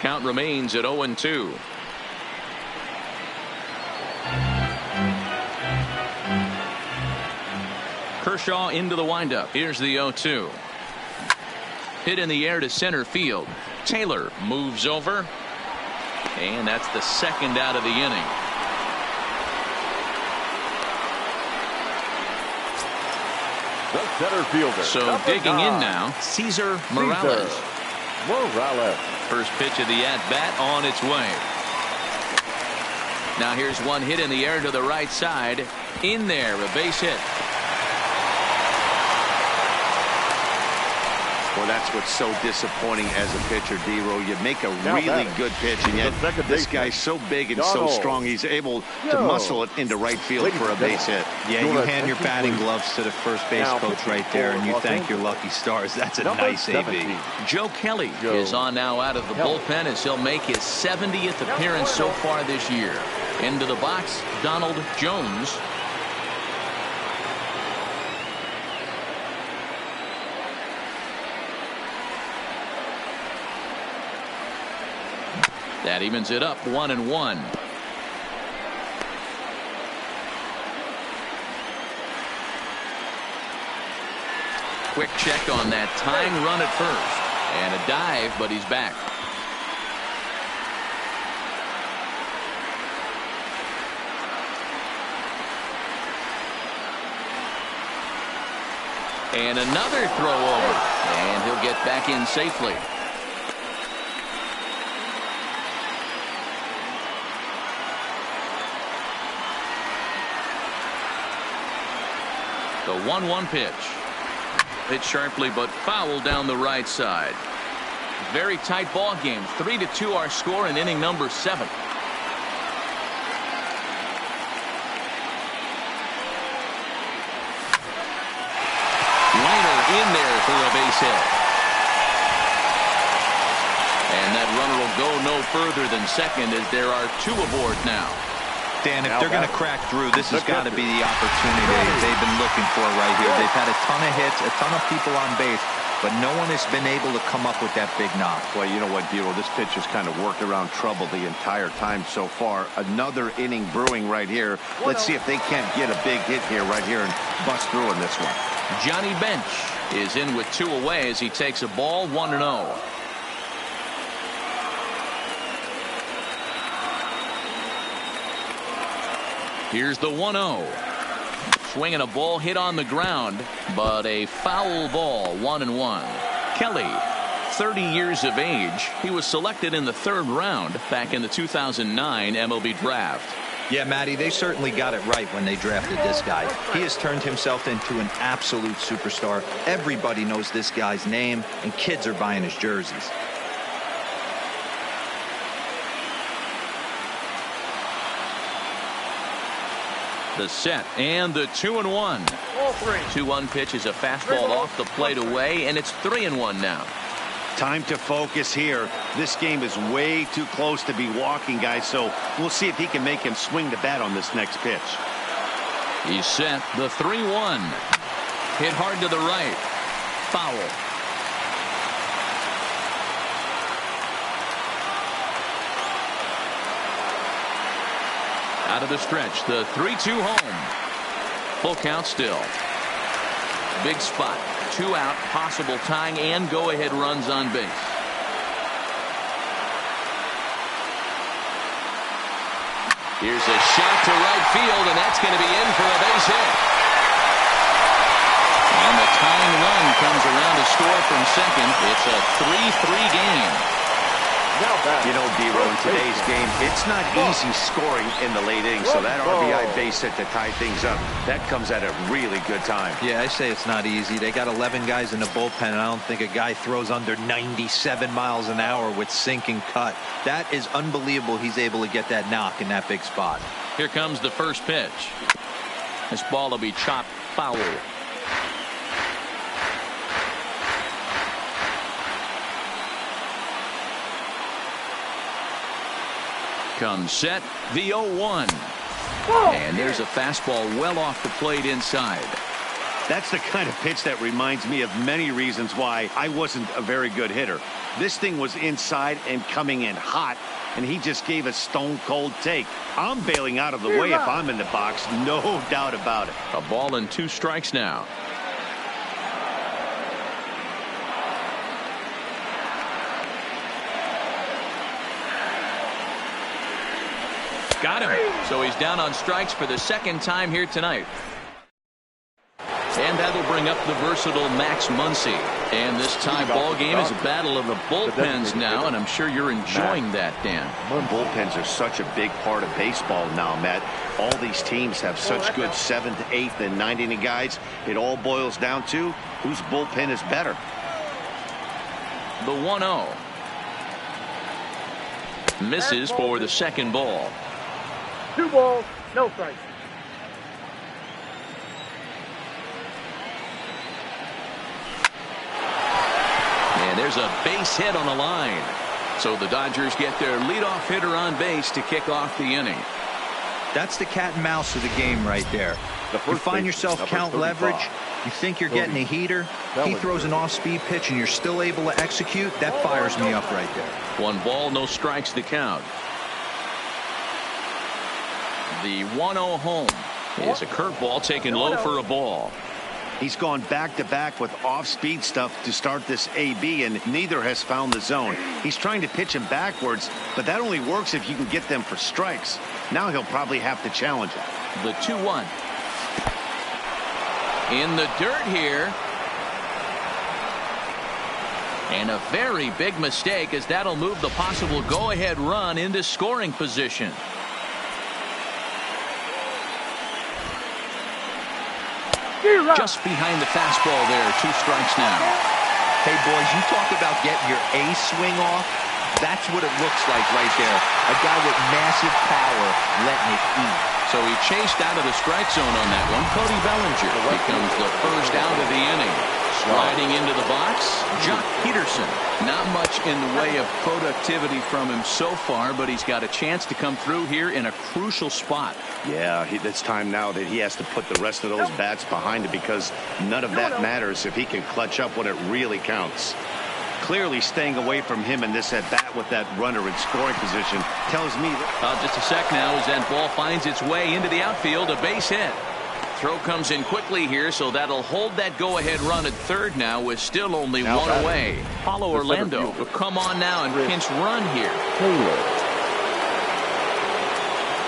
Count remains at 0-2. Kershaw into the windup. Here's the 0-2. Hit in the air to center field. Taylor moves over, and that's the second out of the inning. The center fielder. So digging in now, Cesar Morales. Morales. First pitch of the at-bat on its way. Now here's one hit in the air to the right side. In there, a base hit. Well, that's what's so disappointing as a pitcher, D-Row. You make a really good pitch, and yet this guy's so big and so strong, he's able to muscle it into right field for a base hit. Yeah, you hand your batting gloves to the first base coach right there, and you thank your lucky stars. That's a nice AB. Joe Kelly is on now out of the bullpen as he'll make his 70th appearance so far this year. Into the box, Donald Jones. That evens it up 1-1. Quick check on that tying run at first. And a dive, but he's back. And another throw over. And he'll get back in safely. The 1-1 pitch. Hit sharply but foul down the right side. Very tight ball game. 3-2 our score in inning number 7. Wainer in there for a base hit. And that runner will go no further than second as there are 2 aboard now. Dan, if they're going to crack through, this has got to be the opportunity they've been looking for right here. They've had a ton of hits, a ton of people on base, but no one has been able to come up with that big knock. Well, you know what, Dero, this pitch has kind of worked around trouble the entire time so far. Another inning brewing right here. Let's see if they can't get a big hit here right here and bust through in this one. Johnny Bench is in with 2 away as he takes a ball 1-0. Here's the 1-0. Swinging a ball hit on the ground, but a foul ball, 1-1. Kelly, 30 years of age. He was selected in the 3rd round back in the 2009 MLB draft. Yeah, Matty, they certainly got it right when they drafted this guy. He has turned himself into an absolute superstar. Everybody knows this guy's name, and kids are buying his jerseys. The set and the 2-1. 2-1 pitch is a fastball off the plate away, and it's 3-1 now. Time to focus here. This game is way too close to be walking, guys, so we'll see if he can make him swing the bat on this next pitch. He's set. The 3-1. Hit hard to the right. Foul. Out of the stretch, the 3-2 home. Full count still. Big spot. 2 out, possible tying and go-ahead runs on base. Here's a shot to right field, and that's going to be in for a base hit. And the tying run comes around to score from second. It's a 3-3 game. You know, Dero, in today's game, it's not easy scoring in the late innings, so that RBI base hit to tie things up, that comes at a really good time. Yeah, I say it's not easy. They got 11 guys in the bullpen, and I don't think a guy throws under 97 miles an hour with sink and cut. That is unbelievable he's able to get that knock in that big spot. Here comes the first pitch. This ball will be chopped foul. Comes set, the 0-1. And there's a fastball well off the plate inside. That's the kind of pitch that reminds me of many reasons why I wasn't a very good hitter. This thing was inside and coming in hot, and he just gave a stone-cold take. I'm bailing out of the way if I'm in the box, no doubt about it. A ball and 2 strikes now. Got him. So he's down on strikes for the 2nd time here tonight. And that'll bring up the versatile Max Muncy. And this tie ball game is a battle of the bullpens now, and I'm sure you're enjoying that, Dan. Bullpens are such a big part of baseball now, Matt. All these teams have such good 7th, 8th, and 9th inning guys. It all boils down to whose bullpen is better. The 1-0. Misses for the 2nd ball. 2 balls, no strikes. And there's a base hit on the line. So the Dodgers get their leadoff hitter on base to kick off the inning. That's the cat and mouse of the game right there. You find yourself count leverage. You think you're getting a heater. He throws an off-speed pitch and you're still able to execute. That fires me up right there. 1 ball, no strikes to count. The 1-0 home is a curveball taken low for a ball. He's gone back-to-back with off-speed stuff to start this AB, and neither has found the zone. He's trying to pitch him backwards, but that only works if you can get them for strikes. Now he'll probably have to challenge it. The 2-1. In the dirt here. And a very big mistake, as that'll move the possible go-ahead run into scoring position. Just behind the fastball there. 2 strikes now. Hey, boys, you talk about getting your A swing off. That's what it looks like right there. A guy with massive power letting it eat. So he chased out of the strike zone on that one. Cody Bellinger becomes the first out of the inning. Sliding into the box, Jock Peterson. Not much in the way of productivity from him so far, but he's got a chance to come through here in a crucial spot. Yeah, it's time now that he has to put the rest of those bats behind it, because none of that matters if he can clutch up when it really counts. Clearly staying away from him in this at-bat with that runner in scoring position tells me that. Just a sec now as that ball finds its way into the outfield, a base hit. Throw comes in quickly here, so that'll hold that go-ahead run at third now with still only one away. Paulo Orlando will come on now and pinch run here.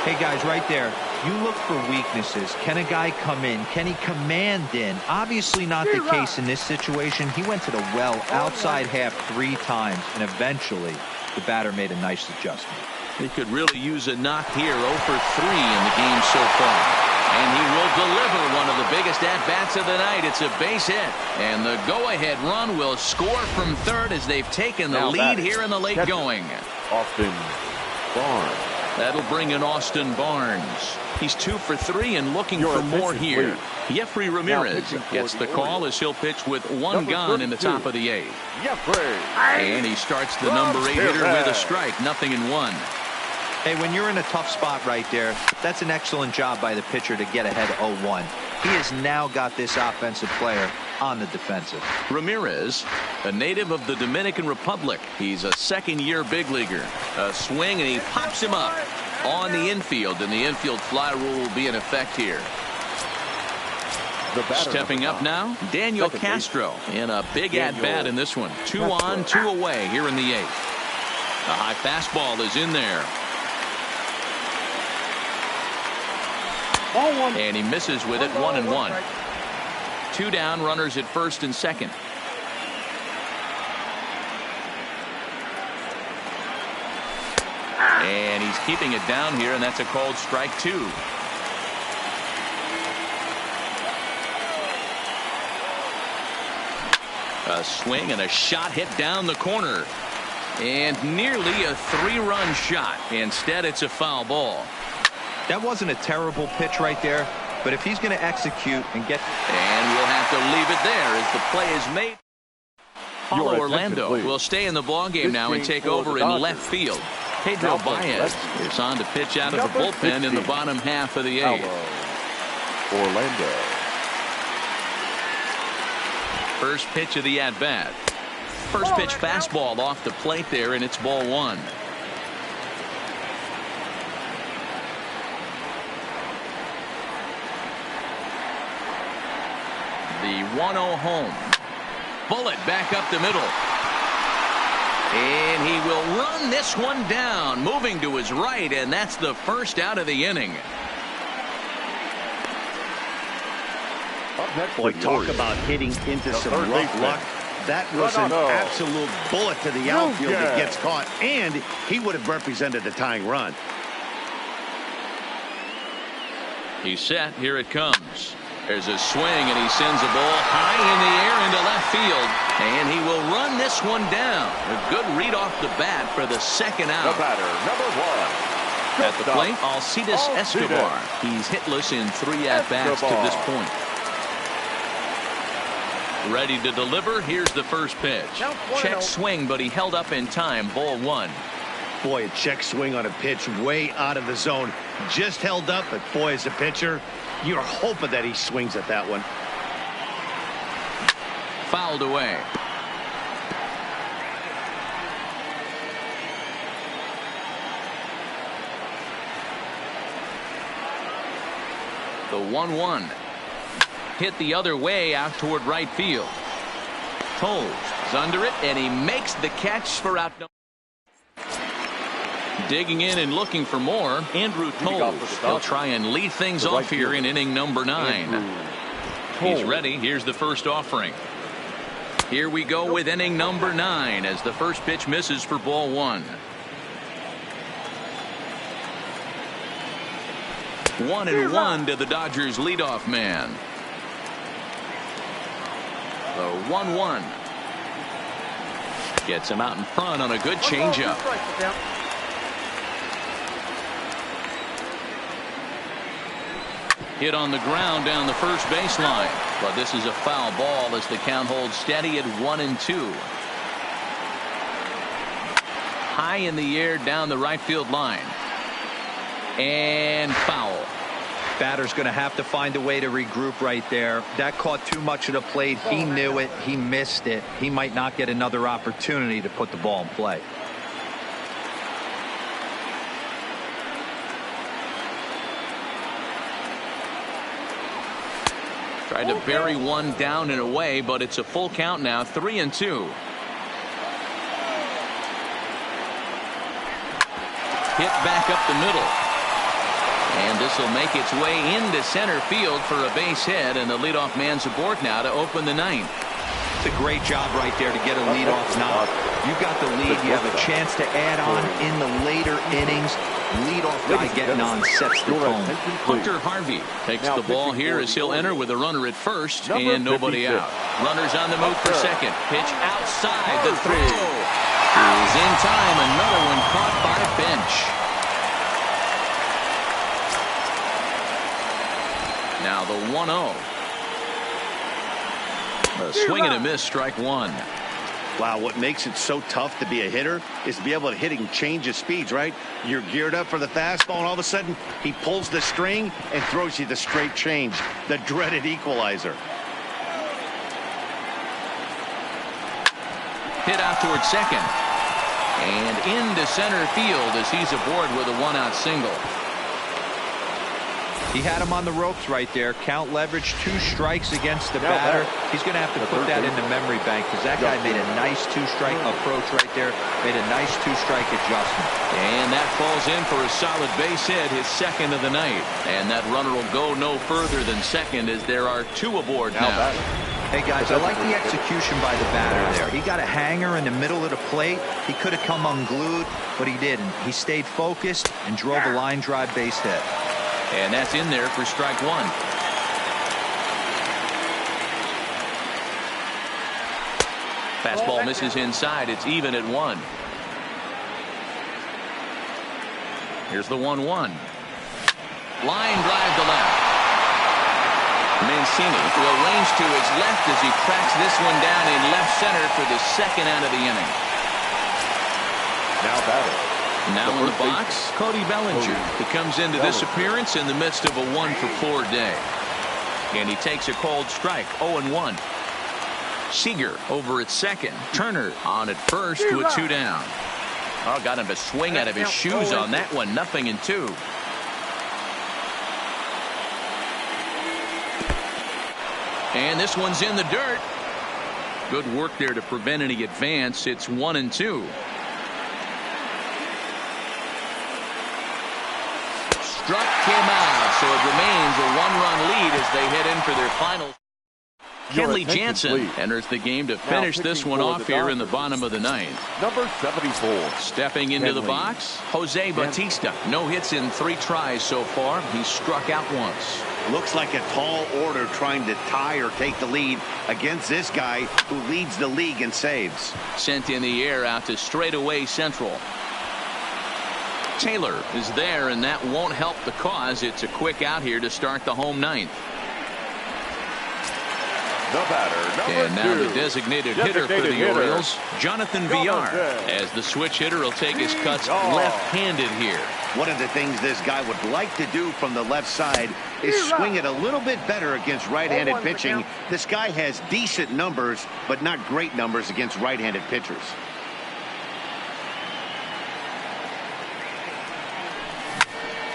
Hey, guys, right there. You look for weaknesses. Can a guy come in? Can he command in? Obviously not the case in this situation. He went to the well outside half 3 times, and eventually the batter made a nice adjustment. He could really use a knock here. 0 for 3 in the game so far. And he will deliver one of the biggest at-bats of the night. It's a base hit. And the go-ahead run will score from third as they've taken the lead here in the late going. Austin Barnes. That'll bring in Austin Barnes. He's 2 for 3 and looking for more here. Jeffrey Ramirez gets the call as he'll pitch with 1 gone in the top of the 8th. And he starts the number 8 hitter with a strike. 0-1. Hey, when you're in a tough spot right there, that's an excellent job by the pitcher to get ahead 0-1. He has now got this offensive player on the defensive. Ramirez, a native of the Dominican Republic. He's a second-year big leaguer. A swing, and he pops him up on the infield, and the infield fly rule will be in effect here. Stepping up now, Daniel Castro in a big at-bat in this one. 2 on, 2 away here in the 8th. The high fastball is in there. And he misses with it. 1-1. 2 down, runners at first and second. And he's keeping it down here, and that's a called strike 2. A swing and a shot hit down the corner. And nearly a 3-run shot. Instead, it's a foul ball. That wasn't a terrible pitch right there, but if he's going to execute and get... And we'll have to leave it there as the play is made. Paulo Orlando will stay in the ballgame now and take over in left field. Pedro Baez is on to pitch out of the bullpen in the bottom half of the 8th. Orlando. First pitch of the at-bat. First pitch fastball off the plate there, and it's ball 1. The 1-0 home. Bullet back up the middle. And he will run this one down, moving to his right, and that's the first out of the inning. Boy, talk about hitting into some rough luck. That was an absolute bullet to the outfield that gets caught, and he would have represented a tying run. He's set. Here it comes. There's a swing, and he sends a ball high in the air into left field. And he will run this one down. A good read off the bat for the second out. The batter, number 1. At the plate, Alcides Escobar. He's hitless in 3 at-bats to this point. Ready to deliver. Here's the first pitch. Check swing, but he held up in time. Ball 1. Boy, a check swing on a pitch way out of the zone. Just held up, but boy, as a pitcher, you're hoping that he swings at that one. Fouled away. The 1-1. Hit the other way out toward right field. Toles is under it, and he makes the catch for out. Digging in and looking for more, Andrew Toles. He'll try and lead things off here in inning number 9. He's ready. Here's the first offering. Here we go with inning number 9 as the first pitch misses for ball 1. 1-1 to the Dodgers leadoff man. The 1-1. Gets him out in front on a good changeup. Hit on the ground down the first baseline. But this is a foul ball as the count holds steady at 1-2. High in the air down the right field line. And foul. Batter's going to have to find a way to regroup right there. That caught too much of the plate. He knew it. He missed it. He might not get another opportunity to put the ball in play. Tried to bury one down and away, but it's a full count now, 3-2. Hit back up the middle. And this will make its way into center field for a base hit, and the leadoff man's aboard now to open the ninth. It's a great job right there to get a leadoff knock. You got the lead. You have a chance to add on in the later innings. Leadoff guy getting on sets the tone. Hunter Harvey takes the ball here as he'll enter with a runner at first and nobody out. Runners on the move for second. Pitch outside. The throw is in time. Another one caught by Bench. Now the 1-0. A swing and a miss, strike one. Wow, what makes it so tough to be a hitter is to be able to hit and change his speeds, right? You're geared up for the fastball, and all of a sudden, he pulls the string and throws you the straight change, the dreaded equalizer. Hit out towards second. And into center field as he's aboard with a one-out single. He had him on the ropes right there. Count leverage, 2 strikes against the batter. He's going to have to put that in the memory bank because that guy made a nice 2-strike approach right there. Made a nice 2-strike adjustment. And that falls in for a solid base hit, his second of the night. And that runner will go no further than second as there are 2 aboard now. Hey guys, I like the execution by the batter there. He got a hanger in the middle of the plate. He could have come unglued, but he didn't. He stayed focused and drove a line drive base hit. And that's in there for strike one. Fastball misses inside. It's even at 1. Here's the 1-1. Line drive to left. Mancini will range to his left as he tracks this one down in left center for the second out of the inning. Now batter. Now in the box, Cody Bellinger, who comes into this appearance in the midst of a 1-for-4 day. And he takes a cold strike, 0-1. Seager over at second. Turner on at first with 2 down. Oh, got him a swing out of his shoes on that one. 0-2. And this one's in the dirt. Good work there to prevent any advance. It's 1-2. Struck him out, so it remains a 1-run lead as they head in for their final. Kenley Jansen enters the game to finish this one off here in the bottom of the ninth. Number 74. Stepping into the box, Jose Bautista. No hits in 3 tries so far. He's struck out once. Looks like a tall order trying to tie or take the lead against this guy who leads the league in saves. Sent in the air out to straightaway central. Taylor is there, and that won't help the cause. It's a quick out here to start the home ninth. The batter, and now the designated hitter for the Orioles, Jonathan Villar, as the switch hitter will take his cuts left-handed here. One of the things this guy would like to do from the left side is swing it a little bit better against right-handed pitching. This guy has decent numbers, but not great numbers against right-handed pitchers.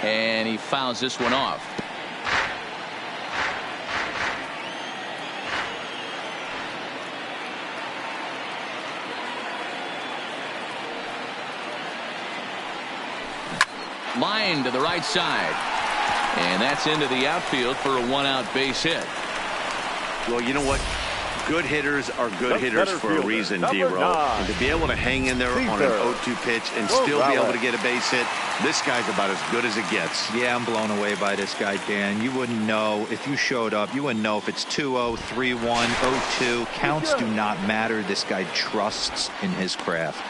And he fouls this one off. Line to the right side. And that's into the outfield for a 1-out base hit. Well, you know what? Good hitters are good hitters for a reason, D-Row. And to be able to hang in there on an 0-2 pitch and still be able to get a base hit, This guy's about as good as it gets. Yeah, I'm blown away by this guy, Dan. You wouldn't know if you showed up. You wouldn't know if it's 2-0, 3-1, 0-2. Counts do not matter. This guy trusts in his craft.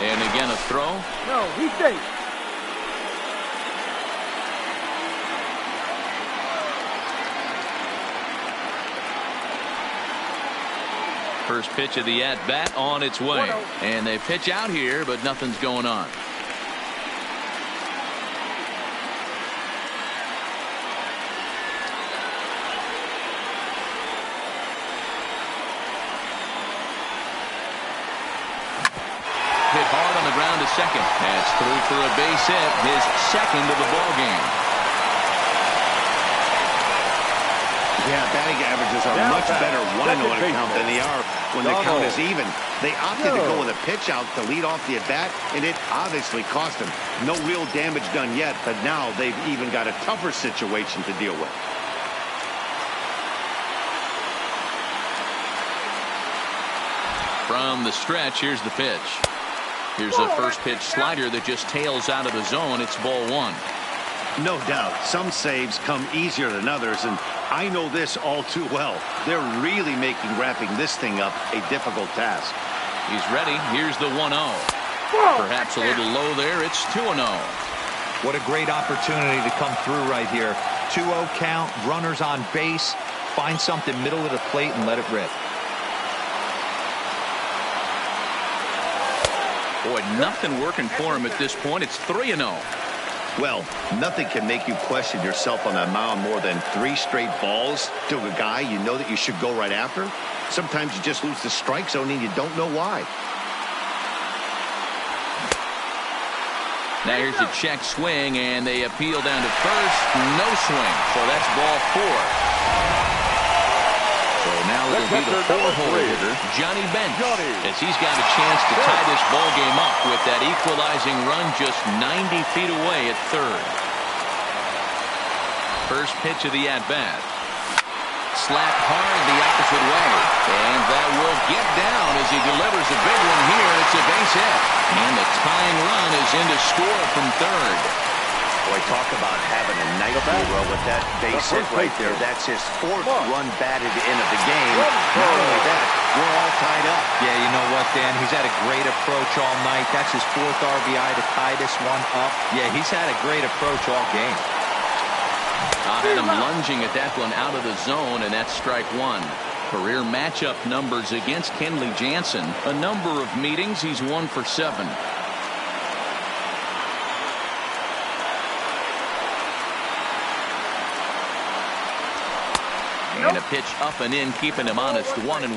And again, a throw. No, he's safe. First pitch of the at-bat on its way. And they pitch out here, but nothing's going on. Hit hard on the ground to second. That's through for a base hit, his second of the ball game. Yeah, batting averages are much better 1-0 at a count than they are when the count is even. They opted to go with a pitch out to lead off the at-bat, and it obviously cost them. No real damage done yet, but now they've even got a tougher situation to deal with. From the stretch, here's the pitch. Here's a first pitch slider that just tails out of the zone. It's ball one. No doubt. Some saves come easier than others, and I know this all too well. They're really making wrapping this thing up a difficult task. He's ready. Here's the 1-0. Perhaps a little low there. It's 2-0. What a great opportunity to come through right here. 2-0 count, runners on base. Find something middle of the plate and let it rip. Boy, nothing working for him at this point. It's 3-0. Well, nothing can make you question yourself on that mound more than 3 straight balls to a guy you know that you should go right after. Sometimes you just lose the strike zone and you don't know why. Now here's a check swing, and they appeal down to first. No swing, so that's ball 4. So now it'll be the 4-hole hitter, Johnny Bench, as he's got a chance to tie this ball game up with that equalizing run just 90 feet away at third. First pitch of the at-bat. Slapped hard the opposite way, and that will get down as he delivers a big one here. It's a base hit, and the tying run is in to score from third. Boy, talk about having a nightmare with that base hit right there. That's his 4th run batted in of the game. Not only that, we're all tied up. Yeah, you know what, Dan? He's had a great approach all night. That's his 4th RBI to tie this one up. Yeah, he's had a great approach all game. Had him lunging at that one out of the zone, and that's strike 1. Career matchup numbers against Kenley Jansen. A number of meetings, he's 1 for 7. And a pitch up and in, keeping him honest, 1-1.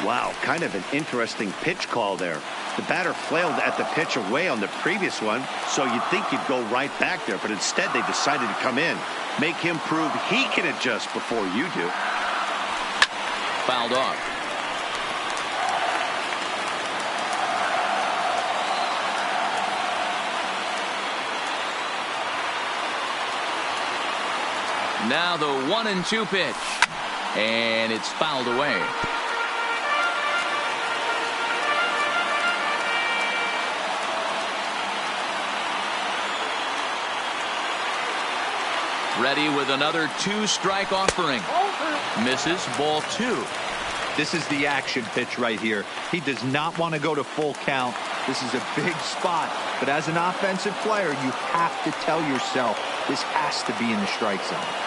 Wow, kind of an interesting pitch call there. The batter flailed at the pitch away on the previous one, so you'd think he'd go right back there, but instead they decided to come in. Make him prove he can adjust before you do. Fouled off. Now the 1-2 pitch, and it's fouled away. Ready with another 2-strike offering. Misses, ball 2. This is the action pitch right here. He does not want to go to full count. This is a big spot, but as an offensive player, you have to tell yourself this has to be in the strike zone.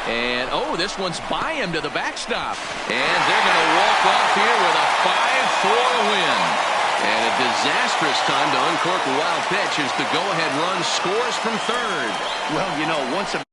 And, oh, this one's by him to the backstop. And they're going to walk off here with a 5-4 win. And a disastrous time to uncork a wild pitch as the go-ahead run scores from third. Well, you know, once a